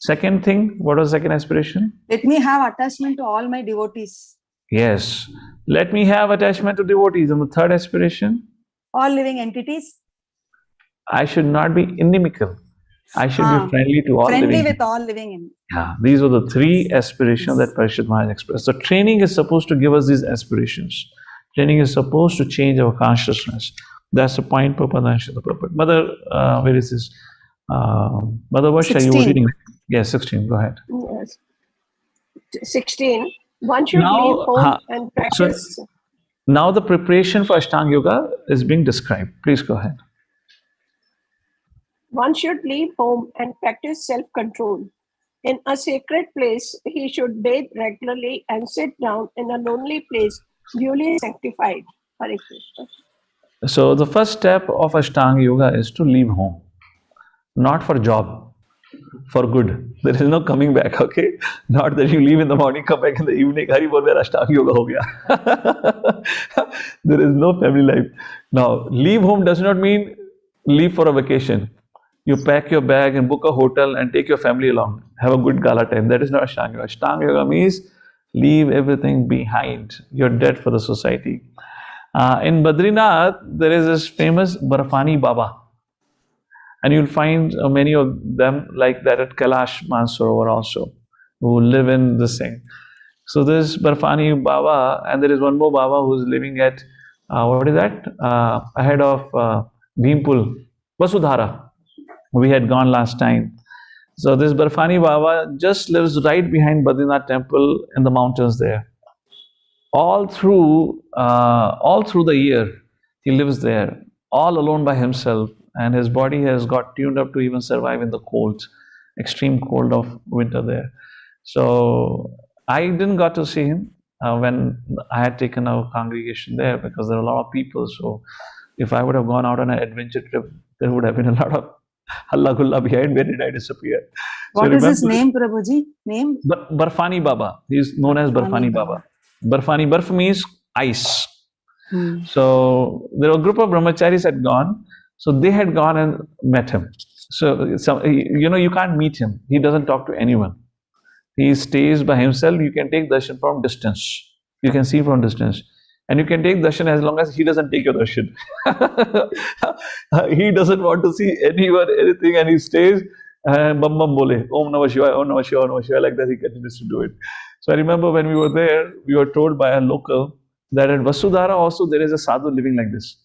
Speaker 1: Second thing, what was the second aspiration?
Speaker 2: Let me have attachment to all my devotees.
Speaker 1: Yes. Let me have attachment to devotees. And the third aspiration?
Speaker 2: All living entities.
Speaker 1: I should not be inimical. I should be friendly to all living entities.
Speaker 2: Friendly with all living entities.
Speaker 1: Yeah, these are the 3 aspirations that Parikshit Maharaj expressed. So training is supposed to give us these aspirations. Training is supposed to change our consciousness. That's the point Prabhupada mentioned the purport. Mother, where is this? Mother Varsha, you were
Speaker 2: 16.
Speaker 1: reading. Yes, 16. Go ahead.
Speaker 3: Yes. 16. One should
Speaker 1: Now,
Speaker 3: leave home and
Speaker 1: so
Speaker 3: practice.
Speaker 1: now the preparation for Ashtanga Yoga is being described. Please go ahead.
Speaker 3: One should leave home and practice self-control. In a sacred place, he should bathe regularly and sit down in a lonely place, duly sanctified. Hare Krishna.
Speaker 1: So the first step of Ashtanga Yoga is to leave home, not for job, for good. There is no coming back, okay? Not that you leave in the morning, come back in the evening, Hari bol mera Ashtanga Yoga ho gaya. There is no family life. Now, leave home does not mean leave for a vacation. You pack your bag and book a hotel and take your family along. Have a good gala time. That is not Ashtanga Yoga. Ashtanga Yoga means leave everything behind. You're dead for the society. In Badrinath, there is this famous Barfani Baba. And you'll find many of them like that at Kailash Mansarovar also, who live in this thing. So there's Barfani Baba, and there is one more Baba who's living at, what is that? Ahead of Bhimpul, Vasudhara. We had gone last time. So this Barfani Baba just lives right behind Badrinath temple in the mountains there. All through the year, he lives there, all alone by himself, and his body has got tuned up to even survive in the cold, extreme cold of winter there. So I didn't got to see him when I had taken our congregation there, because there were a lot of people. So if I would have gone out on an adventure trip, there would have been a lot of halla gulla behind. Where did I disappear?
Speaker 2: What is his name, Prabhuji? Name?
Speaker 1: Barfani Baba. He is known as Barfani Baba. Barfani, barf means ice. So there were a group of brahmacharis had gone. So they had gone and met him. So you can't meet him. He doesn't talk to anyone. He stays by himself. You can take darshan from distance. You can see from distance. And you can take darshan as long as he doesn't take your darshan. He doesn't want to see anyone, anything, and he stays. Bam bam bole, Om Namah Shivaya, Om Namah Shivaya, Om Namah Shivaya, like that he continues to do it. So I remember when we were there, we were told by a local that at Vasudhara also there is a sadhu living like this.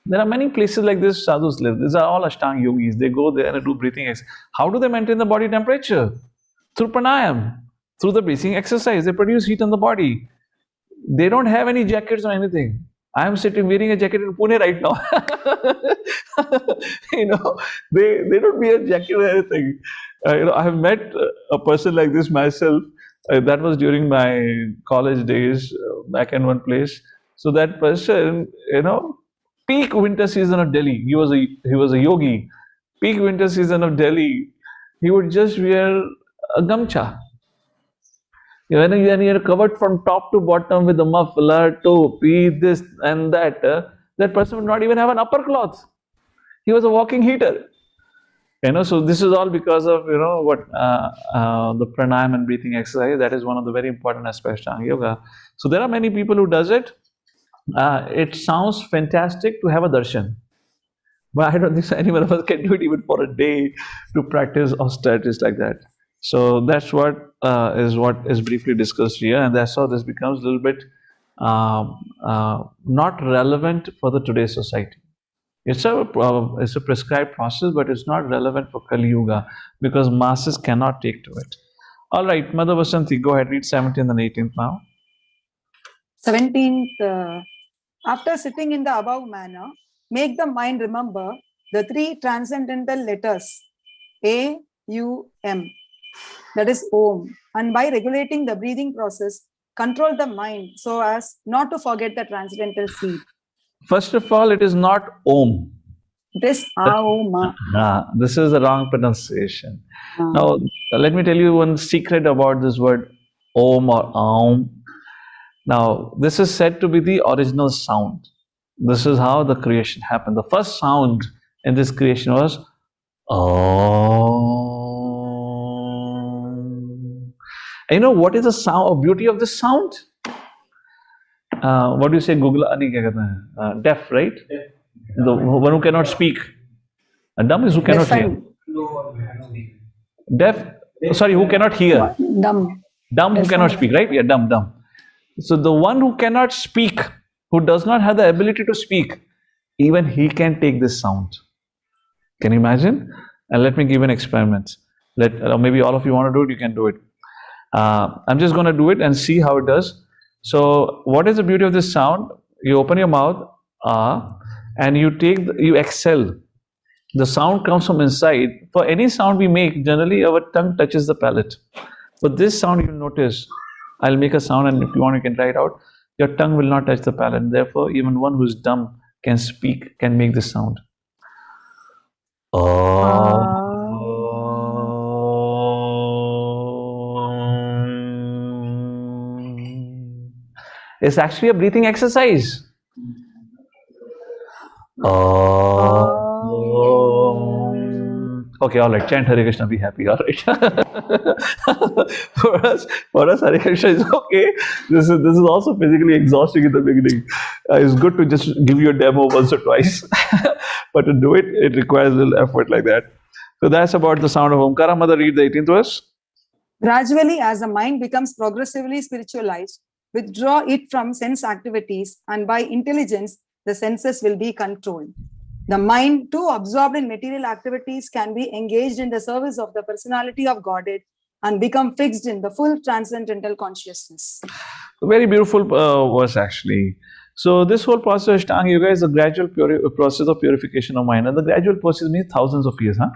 Speaker 1: There are many places like this sadhus live. These are all Ashtanga yogis. They go there and do breathing exercise. How do they maintain the body temperature? Through pranayam, through the breathing exercise. They produce heat in the body. They don't have any jackets or anything. I am sitting wearing a jacket in Pune right now. They don't wear a jacket or anything. I have met a person like this myself. That was during my college days back in one place. So that person, peak winter season of Delhi. He was a yogi. Peak winter season of Delhi, he would just wear a gamcha. When you're covered from top to bottom with a muffler, topi, this and that, that person would not even have an upper cloth. He was a walking heater. So this is all because of the pranayam and breathing exercise. That is one of the very important aspects of Ashtanga Yoga. So there are many people who does it. It sounds fantastic to have a darshan, but I don't think anyone of us can do it even for a day to practice austerities like that. So that's what is briefly discussed here, and that's how this becomes a little bit not relevant for the today's society. It's a prescribed process, but it's not relevant for Kali Yuga because masses cannot take to it. All right, Mother Vasanti, go ahead, read 17th and 18th now.
Speaker 2: 17th. After sitting in the above manner, make the mind remember the three transcendental letters A, U, M. That is Om. And by regulating the breathing process, control the mind so as not to forget the transcendental seed.
Speaker 1: First of all, it is not Om.
Speaker 2: It is Aoma.
Speaker 1: This is the wrong pronunciation. Now, let me tell you one secret about this word Om or Aum. Now, this is said to be the original sound. This is how the creation happened. The first sound in this creation was Om. And you know what is the sound, beauty of this sound? What do you say, Google? Deaf, right? The one who cannot speak. And dumb is who cannot hear. Deaf, sorry, who cannot hear.
Speaker 2: Dumb.
Speaker 1: Dumb who cannot speak, right? Yeah, dumb. So the one who cannot speak, who does not have the ability to speak, even he can take this sound. Can you imagine? And let me give an experiment. Maybe all of you want to do it, you can do it. I'm just going to do it and see how it does. So what is the beauty of this sound? You open your mouth, and you exhale. The sound comes from inside. For any sound we make, generally our tongue touches the palate. But this sound, you'll notice, I'll make a sound, and if you want, you can try it out. Your tongue will not touch the palate. Therefore, even one who's dumb can speak, can make this sound. It's actually a breathing exercise. Okay, all right. Chant Hare Krishna, be happy. All right. for us, Hare Krishna is okay. This is also physically exhausting in the beginning. It's good to just give you a demo once or twice, but to do it, it requires a little effort like that. So that's about the sound of Omkara. Mother, read the 18th verse.
Speaker 2: Gradually, as the mind becomes progressively spiritualized, withdraw it from sense activities, and by intelligence, the senses will be controlled. The mind, too absorbed in material activities, can be engaged in the service of the personality of Godhead and become fixed in the full transcendental consciousness.
Speaker 1: A very beautiful verse, actually. So this whole process of Ashtanga Yoga is a gradual process of purification of mind. And the gradual process means thousands of years, huh?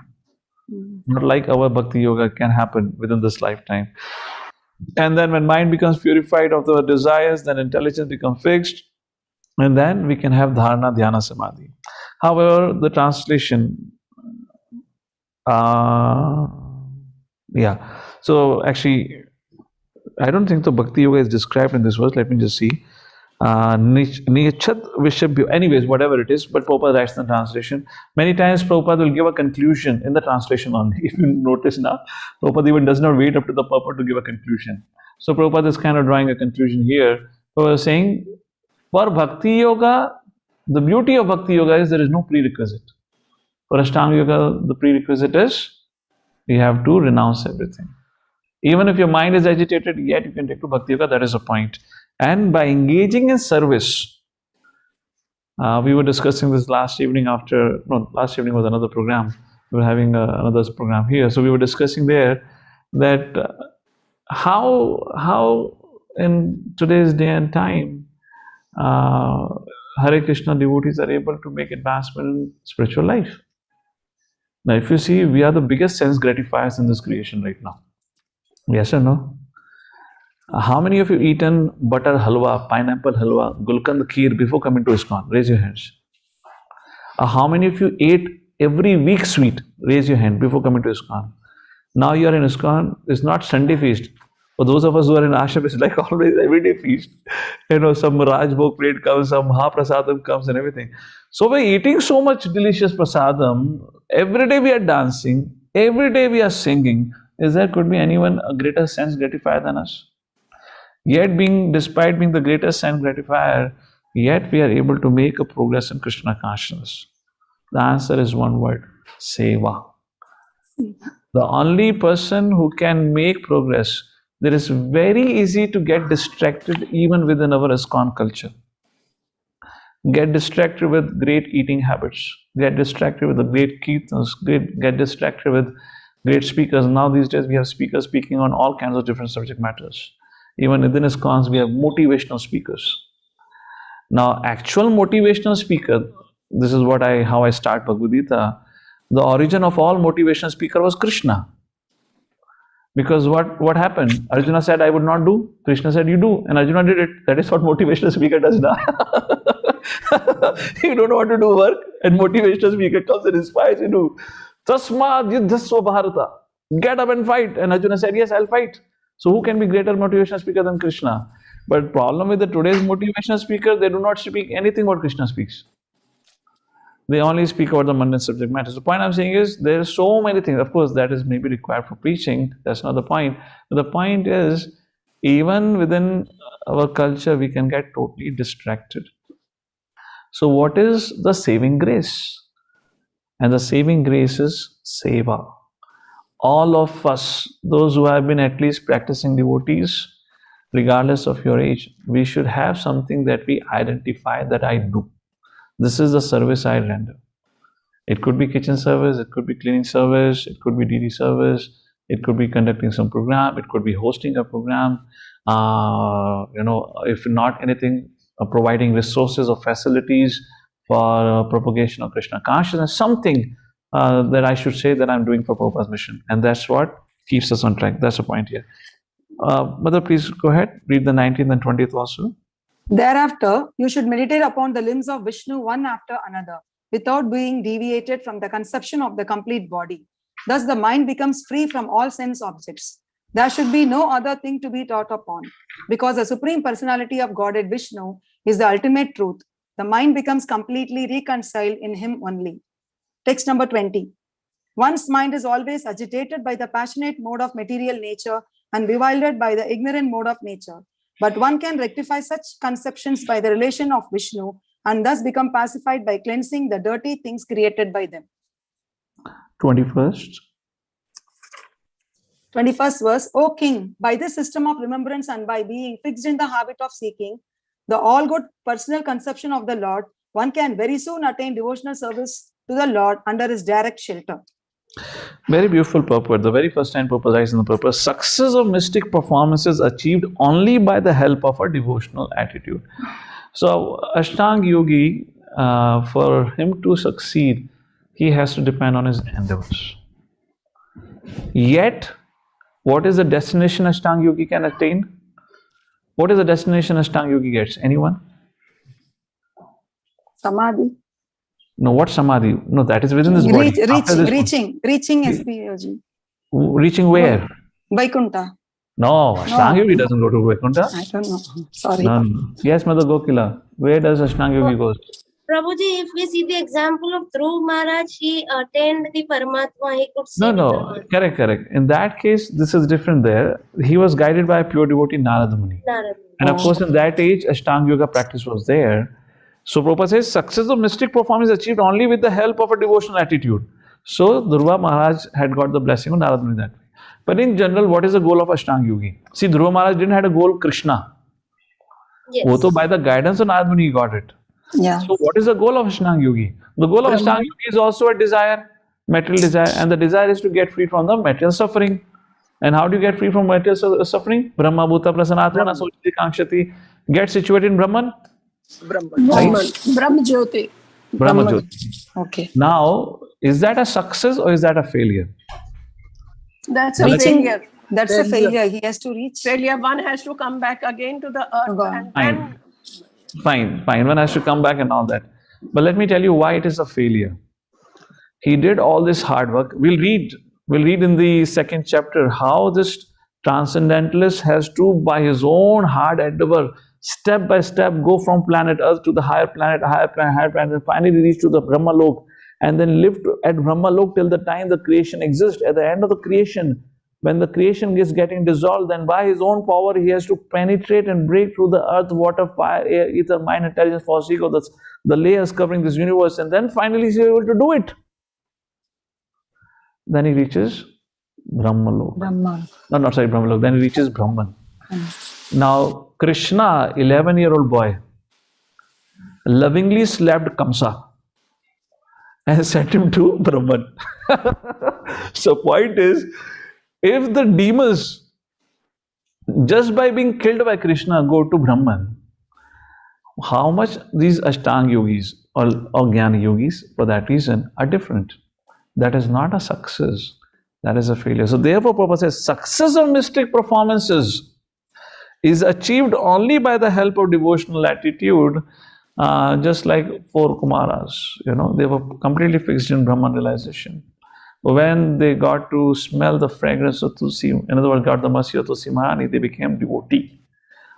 Speaker 1: Not like our Bhakti Yoga can happen within this lifetime. And then when mind becomes purified of the desires, then intelligence becomes fixed. And then we can have Dharana, Dhyana, Samadhi. However, the translation, so actually, I don't think the Bhakti Yoga is described in this verse. Let me just see. Anyways, whatever it is, but Prabhupada writes in the translation. Many times Prabhupada will give a conclusion in the translation only. If you notice now, Prabhupada even does not wait up to the purport to give a conclusion. So Prabhupada is kind of drawing a conclusion here. Prabhupada is saying, for Bhakti Yoga, the beauty of Bhakti Yoga is there is no prerequisite. For Ashtanga Yoga, the prerequisite is you have to renounce everything. Even if your mind is agitated, yet you can take to Bhakti Yoga, that is a point. And by engaging in service, we were discussing this last evening last evening was another program. We were having another program here. So we were discussing there that how in today's day and time, Hare Krishna devotees are able to make advancement in spiritual life. Now, if you see, we are the biggest sense gratifiers in this creation right now. Yes or no? How many of you eaten butter halwa, pineapple halwa, gulkand kheer before coming to ISKCON? Raise your hands. How many of you ate every week sweet? Raise your hand before coming to ISKCON. Now you are in ISKCON. It's not Sunday feast. For those of us who are in ashram, it's like always everyday feast. Some Rajbhog plate comes, some Mahaprasadam comes and everything. So we're eating so much delicious prasadam. Every day we are dancing. Every day we are singing. Could be anyone a greater sense gratifier than us? Yet despite being the greatest sense gratifier, yet we are able to make a progress in Krishna consciousness. The answer is one word, seva. The only person who can make progress. It is very easy to get distracted even within our ISKCON culture. Get distracted with great eating habits. Get distracted with the great kirtans. Get distracted with great speakers. Now these days we have speakers speaking on all kinds of different subject matters. Even within ISKCON we have motivational speakers. Now actual motivational speaker, this is how I start Bhagavad Gita. The origin of all motivational speaker was Krishna. Because what happened? Arjuna said, I would not do. Krishna said, you do. And Arjuna did it. That is what motivational speaker does now. You don't want to do work, and motivational speaker comes and inspires you to. Tasmad yuddhasva bharata. Get up and fight. And Arjuna said, yes, I'll fight. So who can be greater motivational speaker than Krishna? But problem with today's motivational speaker, they do not speak anything what Krishna speaks. They only speak about the mundane subject matter. The point I'm saying is there are so many things. Of course, that is maybe required for preaching. That's not the point. But the point is, even within our culture, we can get totally distracted. So what is the saving grace? And the saving grace is seva. All of us, those who have been at least practicing devotees, regardless of your age, we should have something that we identify that I do. This is the service I render. It could be kitchen service, it could be cleaning service, it could be DD service, it could be conducting some program, it could be hosting a program, if not anything, providing resources or facilities for propagation of Krishna consciousness, something that I should say that I'm doing for Prabhupada's mission. And that's what keeps us on track. That's the point here. Mother, please go ahead, read the 19th and 20th also.
Speaker 2: Thereafter, you should meditate upon the limbs of Vishnu one after another, without being deviated from the conception of the complete body. Thus, the mind becomes free from all sense objects. There should be no other thing to be taught upon, because the Supreme Personality of Godhead Vishnu is the ultimate truth. The mind becomes completely reconciled in him only. Text number 20. One's mind is always agitated by the passionate mode of material nature and bewildered by the ignorant mode of nature. But one can rectify such conceptions by the relation of Vishnu and thus become pacified by cleansing the dirty things created by them.
Speaker 1: 21st.
Speaker 2: 21st verse. O king, by this system of remembrance and by being fixed in the habit of seeking the all-good personal conception of the Lord, one can very soon attain devotional service to the Lord under his direct shelter.
Speaker 1: Very beautiful purport. The very first time Prabhupada writes in the purport, success of mystic performance is achieved only by the help of a devotional attitude. So Ashtang Yogi, for him to succeed, he has to depend on his endeavors. Yet, what is the destination Ashtang Yogi can attain? What is the destination Ashtang Yogi gets? Anyone?
Speaker 2: Samadhi.
Speaker 1: No, what Samadhi? No, that is within this body.
Speaker 2: Reaching SPOG.
Speaker 1: Reaching where?
Speaker 2: Vaikuntha.
Speaker 1: No, Ashtang Yogi doesn't go to Vaikuntha.
Speaker 2: I don't know. Sorry.
Speaker 1: No. Yes, Mother Gokila. Where does Ashtang Yogi go?
Speaker 4: Prabhuji, if we see the example of Dhruv Maharaj, he attained the Paramatma, he could see
Speaker 1: No, correct. In that case, this is different there. He was guided by a pure devotee, Narada Muni. And of course, in that age, Ashtanga Yoga practice was there. So Prabhupada says, success of mystic performance is achieved only with the help of a devotional attitude. So Dhruva Maharaj had got the blessing of Narada Muni that way. But in general, what is the goal of Ashtanga Yogi? See, Dhruva Maharaj didn't have a goal, Krishna.
Speaker 4: Yes.
Speaker 1: So by the guidance of Narada Muni, he got it.
Speaker 2: Yeah.
Speaker 1: So what is the goal of Ashtanga Yogi? The goal of Ashtanga Yogi is also a desire, material desire, and the desire is to get free from the material suffering. And how do you get free from material suffering? Brahma Bhuta Prasanatmana Sochiti Kankshati. Get situated in Brahman.
Speaker 3: Brahma Jyoti.
Speaker 1: Brahma Jyoti.
Speaker 2: Okay.
Speaker 1: Now, is that a success or is that a failure?
Speaker 3: That's a failure.
Speaker 2: That's a failure. He has to reach.
Speaker 3: Failure. One has to come back again to the earth and then.
Speaker 1: Fine. One has to come back and all that. But let me tell you why it is a failure. He did all this hard work. We'll read in the second chapter how this transcendentalist has to, by his own hard endeavor, step by step, go from planet Earth to the higher planet, and finally reach to the Brahma Lok, and then live at Brahma Lok till the time the creation exists. At the end of the creation, when the creation is getting dissolved, then by his own power, he has to penetrate and break through the earth, water, fire, air, ether, mind, intelligence, force, ego, the layers covering this universe, and then finally he's able to do it. Then he reaches Brahmalok. Brahmalok. Then he reaches Brahman. Now, Krishna, 11-year-old boy, lovingly slapped Kamsa and sent him to Brahman. So point is, if the demons, just by being killed by Krishna, go to Brahman, how much these Ashtanga yogis or Jnana yogis, for that reason, are different. That is not a success. That is a failure. So therefore, Prabhupada says, success of mystic performances is achieved only by the help of devotional attitude, just like 4 Kumaras. They were completely fixed in Brahman realization. When they got to smell the fragrance of Tulsi, in other words, got the mercy of Tulsi Maharani, they became devotee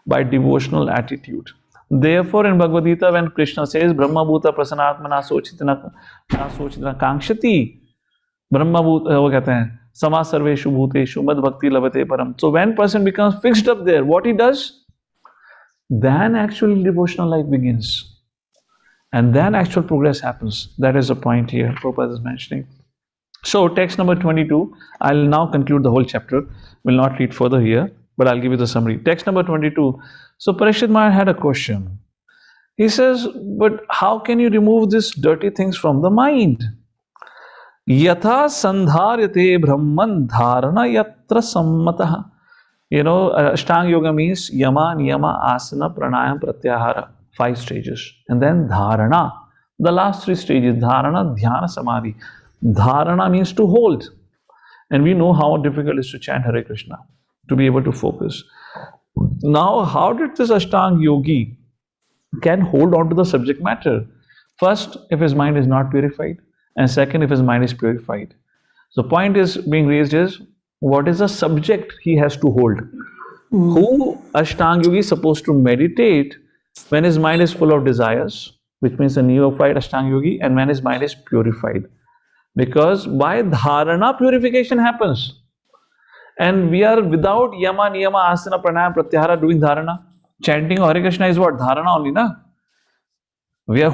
Speaker 1: by devotional attitude. Therefore, in Bhagavad Gita, when Krishna says, Brahma Bhuta Prasanatmana Sochitana Kankshati, Brahma Bhuta, what कहते हैं, Sama Sarveshu Bhuteshu Mad Bhakti Lavate Param. So when person becomes fixed up there, what he does? Then actually devotional life begins. And then actual progress happens. That is the point here Prabhupada is mentioning. So text number 22, I'll now conclude the whole chapter. Will not read further here, but I'll give you the summary. Text number 22. So Parikshit Maharaj had a question. He says, but how can you remove these dirty things from the mind? Yatha sandharyate brahman dharana yatra sammatah. Ashtang yoga means yama, niyama, asana, pranayam, pratyahara. 5 stages. And then dharana. The last 3 stages, dharana, dhyana, samadhi. Dharana means to hold. And we know how difficult it is to chant Hare Krishna, to be able to focus. Now, how did this Ashtang yogi can hold on to the subject matter? First, if his mind is not purified, and second, if his mind is purified. So, point is being raised is, what is the subject he has to hold? Who Ashtang yogi is supposed to meditate when his mind is full of desires, which means a neophyte Ashtang yogi, and when his mind is purified. Because by dharana, purification happens. And we are without yama, niyama, asana, pranayam, pratyahara doing dharana. Chanting Hare Krishna is what? Dharana only, na? We are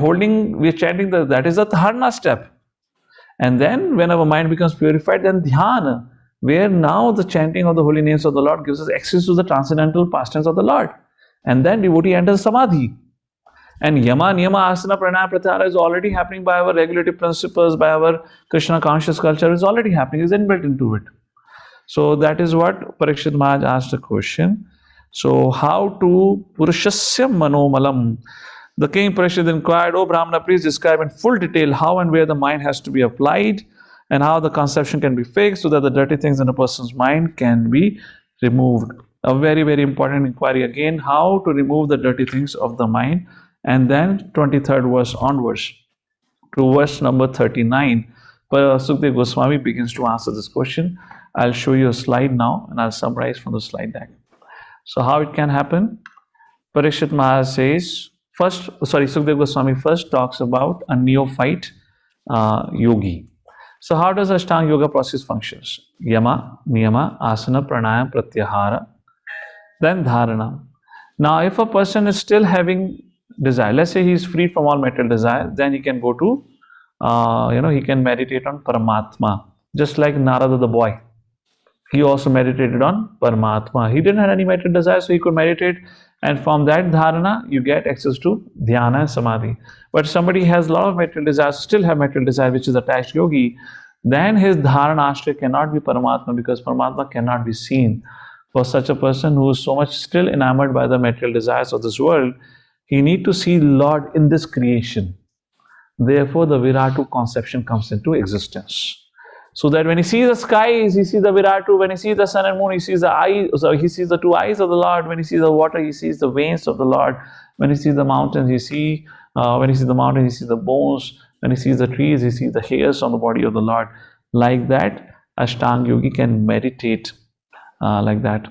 Speaker 1: chanting, that is the dharana step. And then when our mind becomes purified, then dhyana, where now the chanting of the holy names of the Lord gives us access to the transcendental pastimes of the Lord. And then devotee enters samadhi. And yama, niyama, asana, pranayama, pratyahara is already happening by our regulative principles, by our Krishna conscious culture, is already happening, is inbuilt into it. So that is what Parikshit Maharaj asked the question. So how to Purushasya Manomalam? The king Parikshit inquired, "O Brahmana, please describe in full detail how and where the mind has to be applied and how the conception can be fixed so that the dirty things in a person's mind can be removed." A very, very important inquiry again, how to remove the dirty things of the mind. And then 23rd verse onwards to verse number 39, Sukdev Goswami begins to answer this question. I'll show you a slide now and I'll summarize from the slide deck. So how it can happen? Parikshit Maharaj says, Sukdev Goswami first talks about a neophyte yogi. So how does Ashtang yoga process functions? Yama, niyama, asana, pranayam, pratyahara, then dharana. Now if a person is still having desire, let's say he is freed from all material desire, then he can go to, he can meditate on Paramatma. Just like Narada the boy. He also meditated on Paramatma. He didn't have any material desire, so he could meditate, and from that dharana, you get access to dhyana and samadhi. But somebody has a lot of material desires, still have material desire, which is attached yogi, then his dharana ashray cannot be Paramatma, because Paramatma cannot be seen. For such a person who is so much still enamored by the material desires of this world, he need to see Lord in this creation. Therefore, the Viratu conception comes into existence. So that when he sees the skies, he sees the Viratu. When he sees the sun and moon, he sees the eyes. So he sees the 2 eyes of the Lord. When he sees the water, he sees the veins of the Lord. When he sees the mountains, he sees the bones. When he sees the trees, he sees the hairs on the body of the Lord. Like that, Ashtang yogi can meditate like that.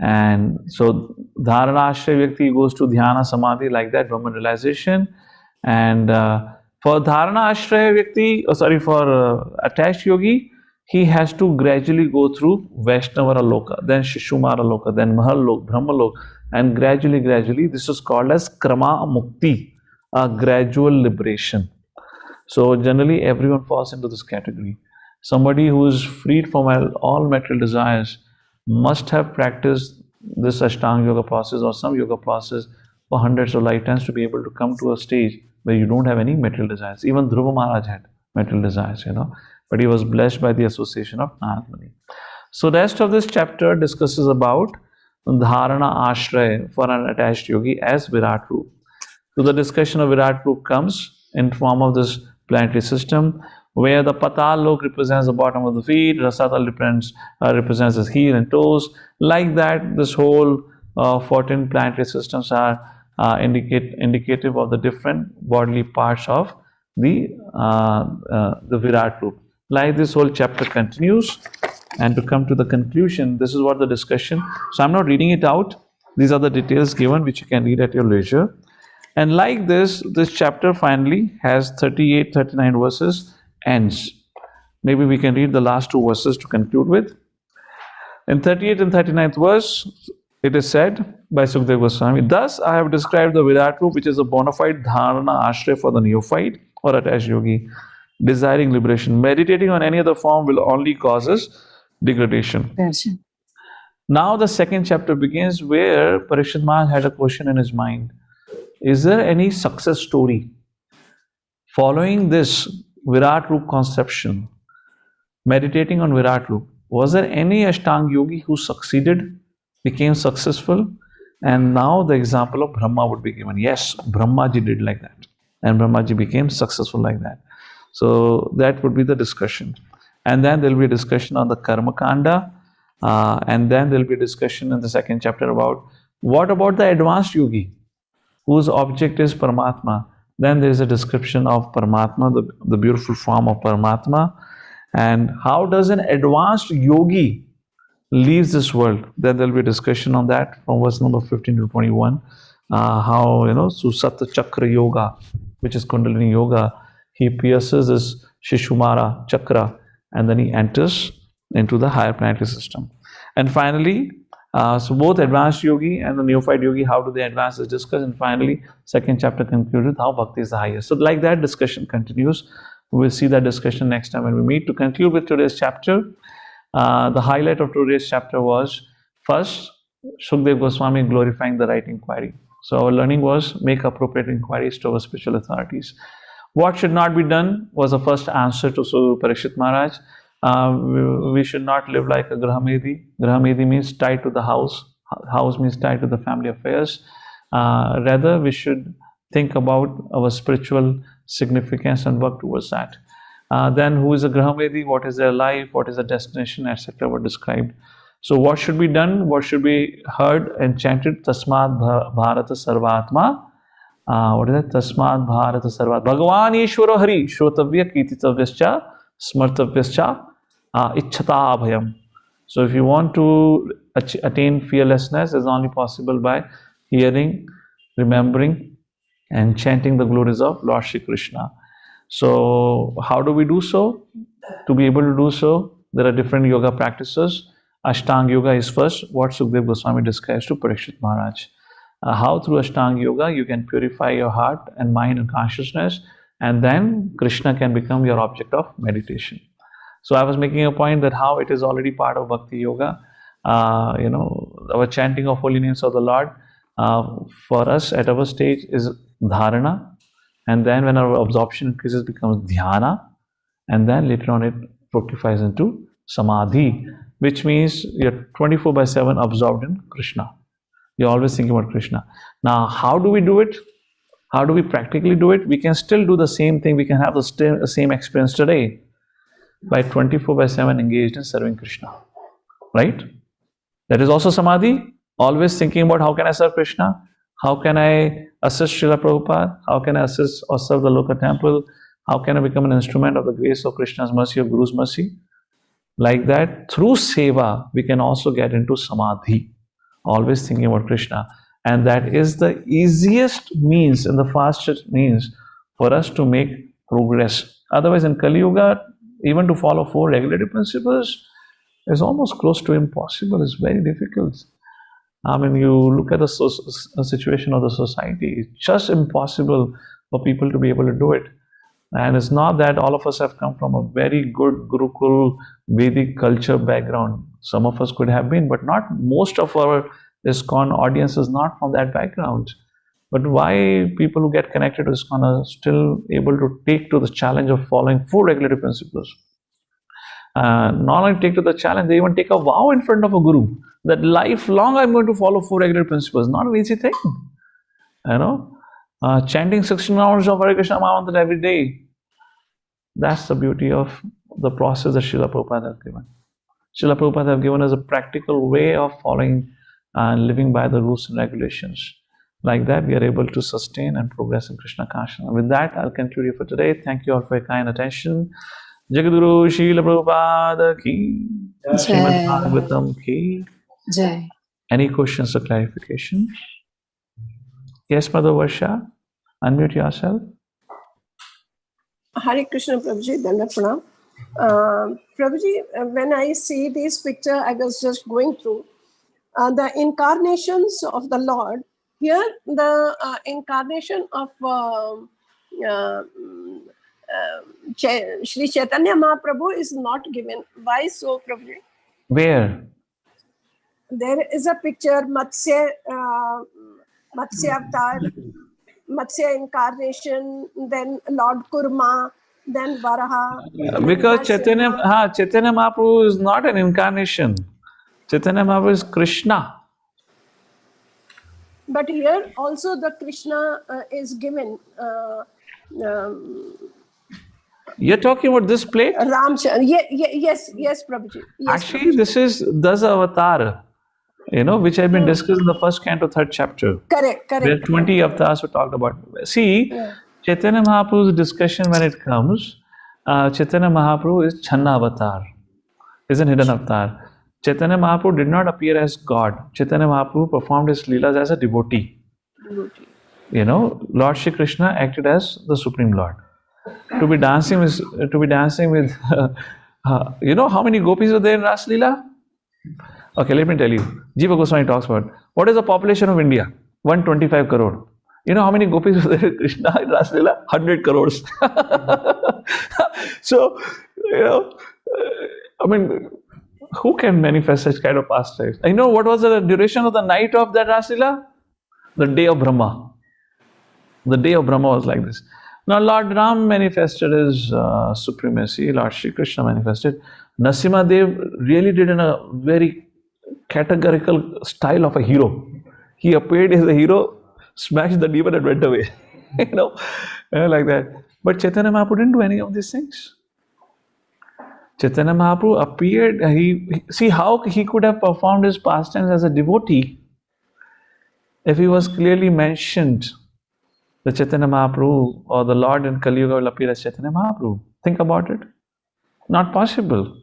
Speaker 1: And so dharana ashray vyakti goes to dhyana samadhi, like that, Brahman realization. And for dharana ashray vyakti, for attached yogi, he has to gradually go through Vaishnavara loka, then Shishumara loka, then Mahal lok, Brahma lok, and gradually, this is called as Krama Mukti, a gradual liberation. So generally, everyone falls into this category. Somebody who is freed from all material desires must have practiced this Ashtanga yoga process or some yoga process for hundreds of lifetimes to be able to come to a stage where you don't have any material desires. Even Dhruva Maharaj had material desires, but he was blessed by the association of Narad Muni. So the rest of this chapter discusses about dharana ashray for an attached yogi as Virat Roop. So the discussion of Virat Roop comes in form of this planetary system, where the Patal Lok represents the bottom of the feet, Rasatal represents his heel and toes. Like that, this whole 14 planetary systems are indicative of the different bodily parts of the Virat Roop. Like this whole chapter continues, and to come to the conclusion, this is what the discussion. So I'm not reading it out. These are the details given, which you can read at your leisure. And like this chapter finally has 38, 39 verses. Ends. Maybe we can read the last 2 verses to conclude with. In 38th and 39th verse, it is said by Sukdev Goswami, "Thus I have described the Virat Roop, which is a bona fide dharana ashray for the neophyte or attached yogi, desiring liberation. Meditating on any other form will only cause us degradation."
Speaker 2: Yes.
Speaker 1: Now the second chapter begins, where Parikshit Maharaj had a question in his mind. Is there any success story? Following this, Virat Roop conception, meditating on Virat Roop, was there any Ashtang yogi who succeeded, became successful? And now the example of Brahma would be given. Yes, Brahmaji did like that. And Brahmaji became successful like that. So that would be the discussion. And then there will be a discussion on the Karma Kanda. And then there will be a discussion in the second chapter about what about the advanced yogi whose object is Paramatma. Then there is a description of Paramatma, the beautiful form of Paramatma. And how does an advanced yogi leaves this world? Then there will be a discussion on that from verse number 15 to 21. How, Susata Chakra Yoga, which is Kundalini Yoga, he pierces his Shishumara Chakra and then he enters into the higher planetary system. And finally, so both advanced yogi and the neophyte yogi, how do they advance is discussed. And finally, second chapter concludes with how bhakti is the highest. So like that discussion continues. We'll see that discussion next time when we meet. To conclude with today's chapter, the highlight of today's chapter was first, Shukdev Goswami glorifying the right inquiry. So our learning was make appropriate inquiries to our spiritual authorities. What should not be done was the first answer to Parikshit Maharaj. We should not live like a Grahamedi. Grahamedi means tied to the house. House means tied to the family affairs. Rather, we should think about our spiritual significance and work towards that. Then who is a Grahamedi? What is their life? What is the destination? Etc. were described. So what should be done? What should be heard and chanted? Tasmad Bharata Sarvatma. What is that? Tasmad Bharata Sarvat. Bhagavan Ishvaro Hari Shrotavya Kititavyascha Smartavyascha Ichchata Abhayam. So if you want to attain fearlessness, it's only possible by hearing, remembering, and chanting the glories of Lord Shri Krishna. So how do we do so? To be able to do so, there are different yoga practices. Ashtang Yoga is first, what Shukdev Goswami describes to Parikshit Maharaj. How through Ashtang Yoga you can purify your heart and mind and consciousness, and then Krishna can become your object of meditation. So I was making a point that how it is already part of Bhakti Yoga. Our chanting of holy names of the Lord for us at our stage is dharana, and then when our absorption increases becomes dhyana, and then later on it fructifies into samadhi, which means you're 24/7 absorbed in Krishna. You're always thinking about Krishna. Now, how do we do it? How do we practically do it? We can still do the same thing. We can have the same experience today by 24/7 engaged in serving Krishna. Right? That is also samadhi. Always thinking about how can I serve Krishna? How can I assist Srila Prabhupada? How can I assist or serve the local temple? How can I become an instrument of the grace of Krishna's mercy, of Guru's mercy? Like that, through seva, we can also get into samadhi. Always thinking about Krishna. And that is the easiest means and the fastest means for us to make progress. Otherwise, in Kali Yuga, even to follow 4 regulative principles is almost close to impossible. It's very difficult. I mean, you look at the situation of the society, it's just impossible for people to be able to do it. And it's not that all of us have come from a very good Gurukul Vedic culture background. Some of us could have been, but not most of our ISKCON audience is not from that background. But why people who get connected to ISKCON are still able to take to the challenge of following 4 regulative principles? Not only take to the challenge, they even take a vow in front of a guru that lifelong I'm going to follow 4 regulative principles. Not an easy thing. Chanting 16 hours of Hare Krishna Mahamantra every day. That's the beauty of the process that Srila Prabhupada has given. Srila Prabhupada has given us a practical way of following and living by the rules and regulations. Like that, we are able to sustain and progress in Krishna consciousness. With that, I'll conclude here for today. Thank you all for your kind attention. Jagadguru Srila Prabhupada ki, Srimad Bhagavatam ki.
Speaker 2: Jai.
Speaker 1: Any questions or clarification? Yes, Mother Varsha, unmute yourself.
Speaker 3: Hare Krishna, Prabhuji, Dandavat Pranam. Prabhuji, when I see this picture, I was just going through the incarnations of the Lord. Here, the incarnation of Shri Chaitanya Mahaprabhu is not given. Why so, Prabhuji?
Speaker 1: Where?
Speaker 3: There is a picture, Matsya Avatar, Matsya incarnation, then Lord Kurma, then Varaha.
Speaker 1: Because
Speaker 3: Narasimha.
Speaker 1: Chaitanya Mahaprabhu is not an incarnation. Chaitanya Mahaprabhu is Krishna.
Speaker 3: But here also the Krishna is given.
Speaker 1: You're talking about this plate?
Speaker 3: Ramchandra. Yes, Prabhuji. Yes,
Speaker 1: Actually, this is Dasa Avatar, which have been discussed in the first canto, third chapter.
Speaker 3: Correct.
Speaker 1: There are 20 avatars we talked about. See, Chaitanya Mahaprabhu's discussion when it comes, Chaitanya Mahaprabhu is Channa avatar, is an hidden avatar. Chaitanya Mahaprabhu did not appear as God. Chaitanya Mahaprabhu performed his leelas as a devotee. Lord Shri Krishna acted as the Supreme Lord. To be dancing with, how many gopis were there in Ras Leela? Okay, let me tell you. Jiva Goswami talks about what is the population of India? 125 crore. You know how many gopis were there in Krishna in Ras Leela? 100 crores. So, who can manifest such kind of pastimes? I know what was the duration of the night of that Ras Leela? The day of Brahma. The day of Brahma was like this. Now, Lord Ram manifested his supremacy. Lord Shri Krishna manifested. Narasimha Dev really did in a very categorical style of a hero. He appeared as a hero, smashed the demon and went away. Like that. But Chaitanya Mahaprabhu didn't do any of these things. Chaitanya Mahaprabhu appeared, see how he could have performed his pastimes as a devotee if he was clearly mentioned. The Chaitanya Mahaprabhu or the Lord in Kali Yuga will appear as Chaitanya Mahaprabhu. Think about it. Not possible.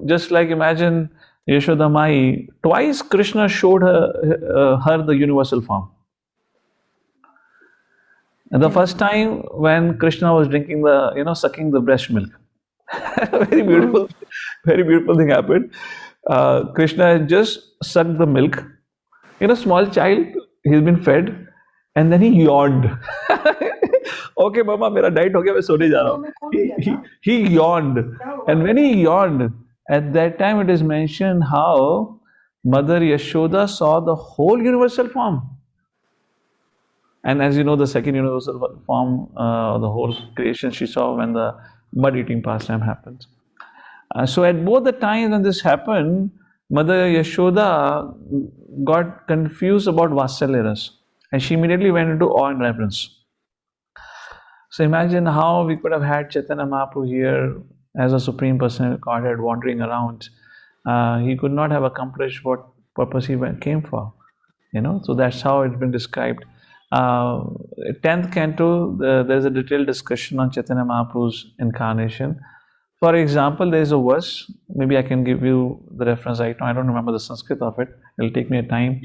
Speaker 1: Just like imagine Yashoda Mai, twice Krishna showed her the universal form. And the first time when Krishna was drinking sucking the breast milk. Very beautiful thing happened. Krishna had just sucked the milk. Small child, he's been fed, and then he yawned. Okay, Mama, mera diet ho gaya, main sone ja raha hu. He yawned. And when he yawned, at that time it is mentioned how Mother Yashoda saw the whole universal form. And as you know, the second universal form, the whole creation she saw when the mud eating pastime happened. So at both the times when this happened, Mother Yashoda got confused about Vatsalya Ras, and she immediately went into awe and reverence. So imagine how we could have had Chaitanya Mahaprabhu here as a Supreme Personality of Godhead wandering around. He could not have accomplished what purpose he came for. So that's how it's been described. 10th canto, there's a detailed discussion on Chaitanya Mahaprabhu's incarnation. For example, there is a verse, maybe I can give you the reference right now. I don't remember the Sanskrit of it. It'll take me a time.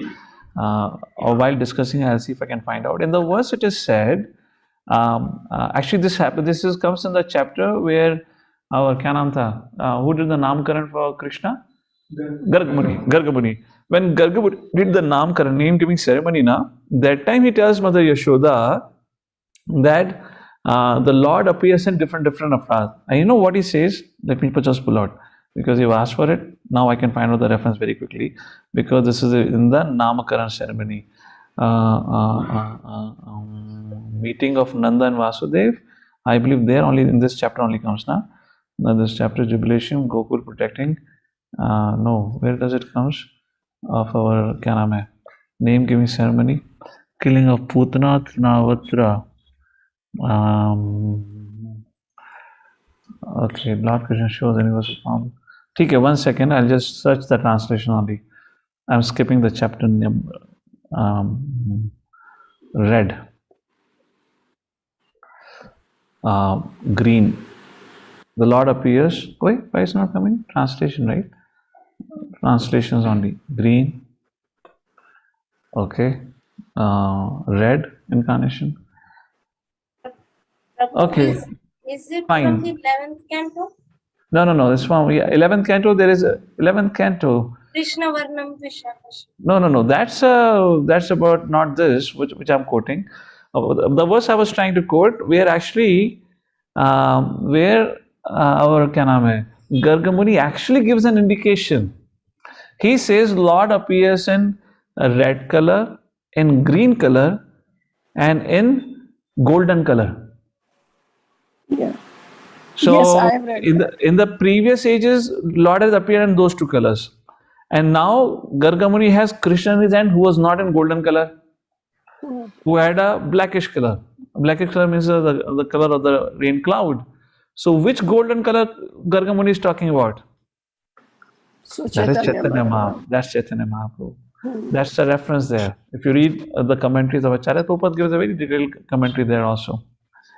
Speaker 1: Or while discussing, I'll see if I can find out. In the verse, it is said, actually this happened. This comes in the chapter where our Kananta, who did the Namkaran for Krishna? Garga Muni. When Garga Muni did the Namkaran, name giving ceremony, that time he tells Mother Yashoda that the Lord appears in different avatars. And you know what he says? Let me just pull out, because you've asked for it. Now I can find out the reference very quickly, because this is in the Namakaran ceremony. Meeting of Nanda and Vasudev. I believe there only in this chapter only comes now. This chapter, jubilation, Gokul protecting. No, where does it comes? Of our name giving ceremony, killing of Putana Trinavatra. Okay, Lord Krishna shows universal form. Okay, 1 second, I'll just search the translation only. I'm skipping the chapter number. Red. Green. The Lord appears. Wait, why is not coming? Translation, right? Translations only. Green. Okay. Red incarnation. Okay.
Speaker 4: Is it
Speaker 1: Fine.
Speaker 4: from the 11th canto?
Speaker 1: No. This one, 11th canto. There is 11th canto.
Speaker 4: Krishna Varnam Vishakash.
Speaker 1: No. That's about not this, which I'm quoting. The verse I was trying to quote, where actually, where our Garga Muni actually gives an indication. He says Lord appears in a red color, in green color, and in golden color.
Speaker 3: Yeah.
Speaker 1: So
Speaker 3: Yes, I have read that.
Speaker 1: in the previous ages, Lord has appeared in those two colors. And now Gargamuni has Krishna in his hand who was not in golden color, who had a blackish color. Blackish color means the color of the rain cloud. So which golden color Gargamuni is talking about?
Speaker 3: So
Speaker 1: That is
Speaker 3: Chaitanya
Speaker 1: Chaitanya
Speaker 3: Mahaprabhu.
Speaker 1: Mahaprabhu. That's Chaitanya Mahaprabhu. That's the reference there. If you read the commentaries of Acharya, Prabhupada gives a very detailed commentary there also.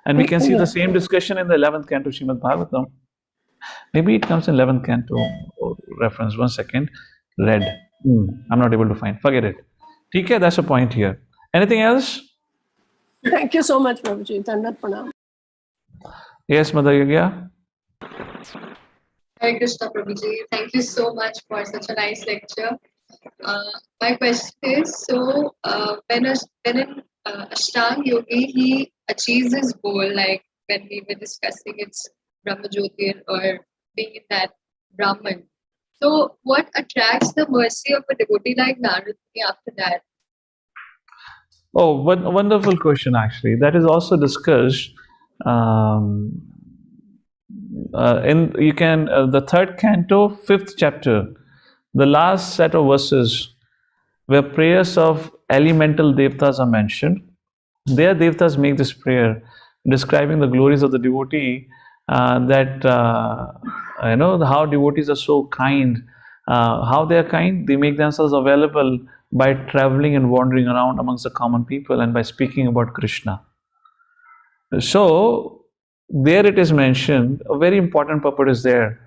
Speaker 1: And we can see the same discussion in the 11th canto Srimad Bhagavatam. Maybe it comes in 11th canto reference. 1 second. Red. I'm not able to find. Forget it. Okay, that's a point here. Anything else?
Speaker 3: Thank you so much, Prabhuji. Dandat Pranam.
Speaker 1: Yes, Mother Yagya.
Speaker 5: Hare Krishna Prabhuji. Thank you so much for such a nice lecture. My question is, so when in Ashtang Yogi he achieves his goal, like when we were discussing it's Brahma Jyotir or being in that Brahman. So what attracts the mercy of a devotee like Narad after that?
Speaker 1: Oh, wonderful question actually. That is also discussed in the third canto, 5th chapter, the last set of verses where prayers of elemental devtas are mentioned. Their devtas make this prayer describing the glories of the devotee, that how devotees are so kind. How they are kind? They make themselves available by traveling and wandering around amongst the common people and by speaking about Krishna. So there it is mentioned, a very important purport is there.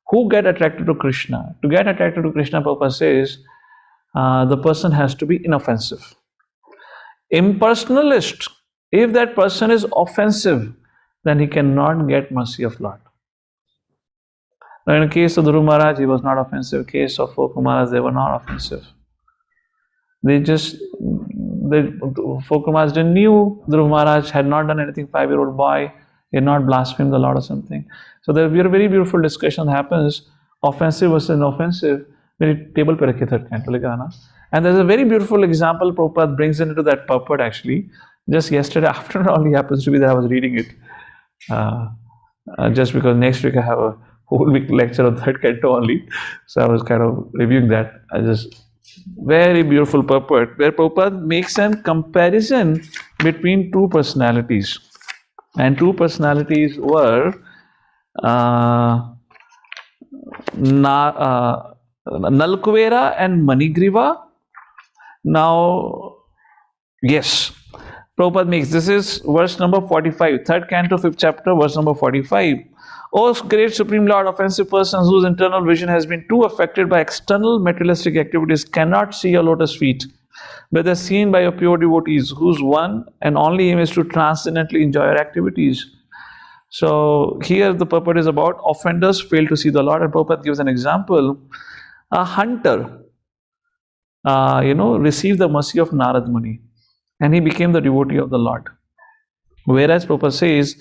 Speaker 1: Who get attracted to Krishna? To get attracted to Krishna, Prabhupada says, the person has to be inoffensive. Impersonalist, if that person is offensive, then he cannot get mercy of Lord. Now in the case of Dhruv Maharaj, he was not offensive. In the case of four Kumaras, they were not offensive. The four Kumaras didn't knew Dhruv Maharaj had not done anything, 5-year-old boy, he had not blasphemed the Lord or something. So there will be a very beautiful discussion happens, offensive versus inoffensive, very table pe rakhe third canto ligana. And there's a very beautiful example Prabhupada brings into that purport actually. Just yesterday afternoon only happens to be that I was reading it. Just because next week I have a whole week lecture on third canto only. So I was kind of reviewing that. Very beautiful purport where Prabhupada makes a comparison between two personalities. And two personalities were Nalkuvera and Manigriva. Now, yes, Prabhupada makes, this is verse number 45, third canto, 5th chapter, verse number 45. O great Supreme Lord, offensive persons whose internal vision has been too affected by external materialistic activities cannot see your lotus feet, but they're seen by your pure devotees, whose one and only aim is to transcendently enjoy your activities. So here the purport is about offenders fail to see the Lord, and Prabhupada gives an example. A hunter, received the mercy of Narad Muni, and he became the devotee of the Lord. Whereas Prabhupada says,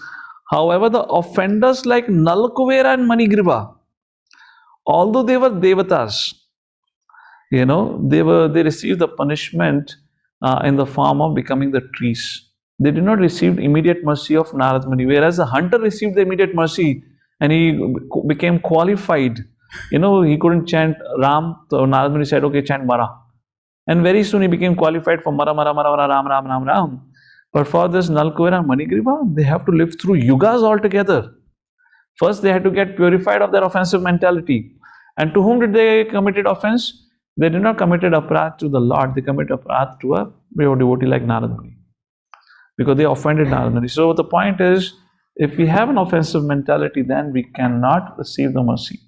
Speaker 1: however, the offenders like Nalkuvera and Manigriva, although they were devatas, they received the punishment in the form of becoming the trees. They did not receive immediate mercy of Narad Muni, whereas the hunter received the immediate mercy and he became qualified. He couldn't chant Ram, so Narad Muni said, okay, chant Mara. And very soon he became qualified for Mara, Mara, Mara, Mara, Ram, Ram, Ram, Ram. But for this Nalkuvera and Manigriva, they have to live through yugas altogether. First, they had to get purified of their offensive mentality. And to whom did they committed offense? They did not commit aparadh to the Lord, they committed aparadh to a pure devotee like Narad Muni, because they offended Narad Muni. So the point is, if we have an offensive mentality, then we cannot receive the mercy.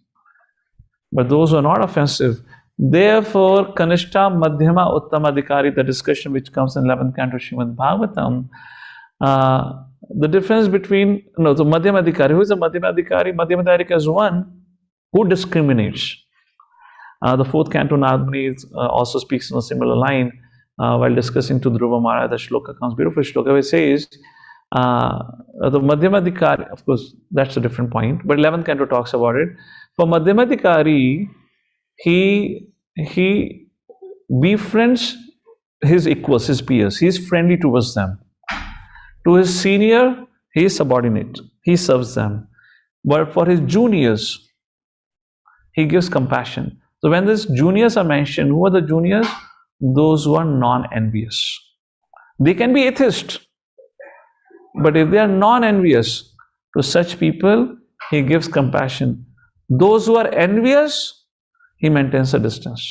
Speaker 1: But those who are not offensive, therefore, Kanishta, Madhyama, Uttama, Adhikari, the discussion which comes in 11th canto Srimad Bhagavatam, the difference between, so Madhyama Adhikari, who is a Madhyama Adhikari? Madhyama Adhikari is one who discriminates. The 4th canto Narad Muni also speaks on a similar line while discussing to Dhruva Maharaj. The shloka comes, beautiful shloka, where it says, the Madhyama Adhikari, of course, that's a different point, but 11th canto talks about it. For Madhyama Adhikari, he befriends his equals, his peers. He is friendly towards them. To his senior, he is subordinate. he serves them. But for his juniors, he gives compassion. So when these juniors are mentioned, who are the juniors? Those who are non-envious. They can be atheists, but if they are non-envious, to such people, he gives compassion. Those who are envious, he maintains a distance.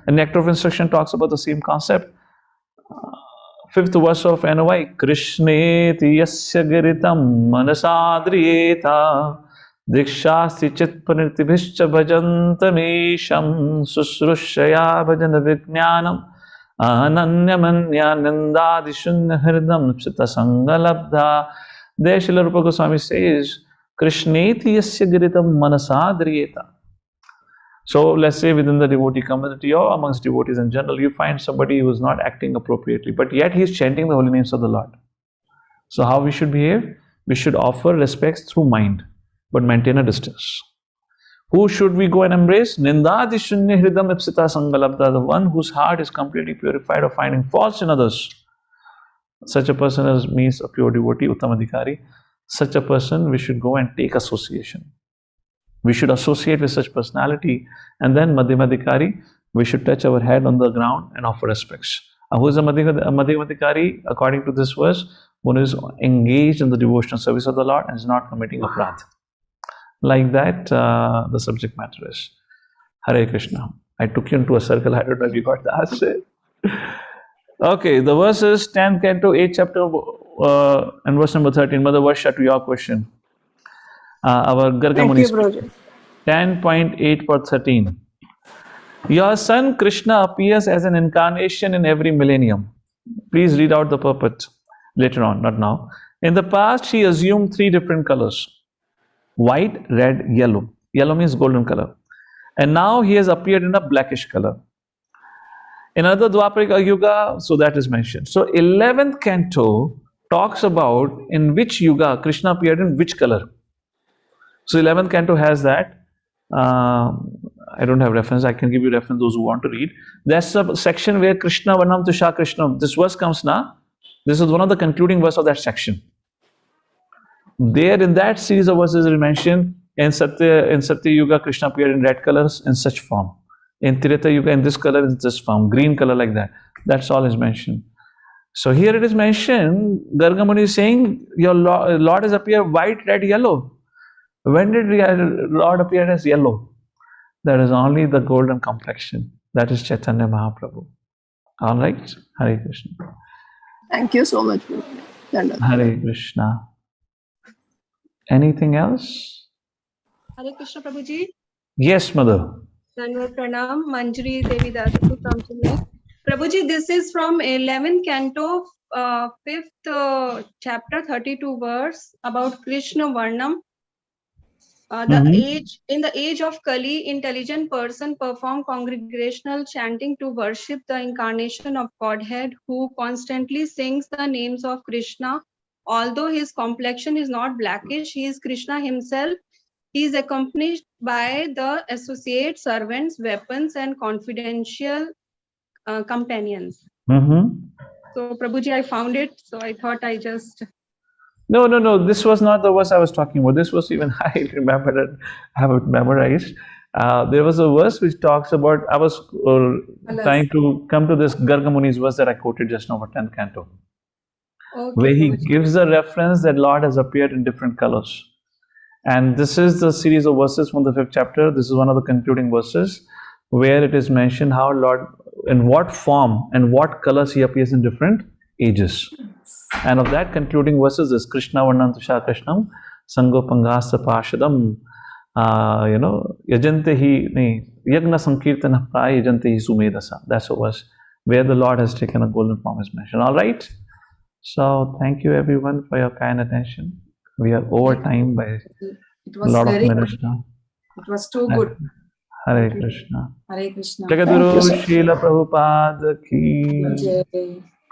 Speaker 1: And Nectar of Instruction talks about the same concept. 5th verse of NOI. Krishneti yasya giritam manasadriyeta dikshasti chitpanirtibhischa bhajantamesham susrushaya bhajana vijnanam ananyamanya nindadishunya hridam psitasangalabdha. There Srila Rupa Goswami says, Krishneti yasya giritam manasadriyeta. So let's say within the devotee community or amongst devotees in general, you find somebody who is not acting appropriately, but yet he is chanting the holy names of the Lord. So how we should behave? We should offer respects through mind, but maintain a distance. Who should we go and embrace? Nindadi shunya hridam ipsita sangalabda, the one whose heart is completely purified of finding faults in others. Such a person means a pure devotee, uttamadhikari. Such a person, we should go and take association. We should associate with such personality, and then Madhyamadhikari, we should touch our head on the ground and offer respects. Who is a Madhyamadhikari? According to this verse, one is engaged in the devotional service of the Lord and is not committing aparadh. Like that, the subject matter is. Hare Krishna. I took you into a circle. I don't know if you got that. Okay, the verse is 10th Canto, 8th chapter, and verse number 13. Mother Varsha, to your question. Our Gargamuni 10.8/13. Your son Krishna appears as an incarnation in every millennium. Please read out the purport later on, not now. In the past, he assumed 3 different colors: white, red, yellow. Yellow means golden color. And now he has appeared in a blackish color. In another Dwaparika Yuga, so that is mentioned. So 11th Canto talks about in which Yuga Krishna appeared in which color. So 11th Canto has that. I don't have reference. I can give you reference those who want to read. That's a section where Krishna Varnam Tusha Krishnam. This verse comes now. This is one of the concluding verse of that section. There in that series of verses it is mentioned in Satya Yuga Krishna appeared in red colors in such form. In Treta Yuga in this color in this form, green color like that. That's all is mentioned. So here it is mentioned, Gargamuni is saying your Lord has appeared white, red, yellow. When did Lord appear as yellow? That is only the golden complexion. That is Chaitanya Mahaprabhu. All right? Hare Krishna.
Speaker 3: Thank you so much.
Speaker 1: Hare Krishna. Anything else?
Speaker 6: Hare Krishna Prabhuji.
Speaker 1: Yes, Mother.
Speaker 6: Dandavat Pranam, Manjari Devi Dasapur from Chennai. Prabhuji, this is from 11th Canto, 5th chapter, 32 verse about Krishna Varnam. In the age of Kali, intelligent person perform congregational chanting to worship the incarnation of Godhead, who constantly sings the names of Krishna. Although his complexion is not blackish, he is Krishna himself. He is accompanied by the associate servants, weapons, and confidential companions. So, Prabhuji, I found it, so I thought I just...
Speaker 1: No. This was not the verse I was talking about. This was even I remembered it. I have it memorized. There was a verse which talks about. I was trying to come to this Gargamuni's verse that I quoted just now for 10th Canto, where he gives a reference that Lord has appeared in different colors. And this is the series of verses from the 5th chapter. This is one of the concluding verses where it is mentioned how Lord, in what form and what colors he appears in different ages. And of that concluding verses is Krishna Varnam Tusha Krishnam Sangopangasa Pashadam Yajantehi Yagna Sankirtana Pray Yajantehi Sumedasa. That's a verse where the Lord has taken a golden form is mentioned. Alright. So thank you everyone for your kind attention. We are over time by a lot of minutes now.
Speaker 2: It was too good.
Speaker 1: Hare Krishna.
Speaker 2: Hare Krishna.
Speaker 1: Jagadguru Srila Prabhupada ki.
Speaker 2: Jai.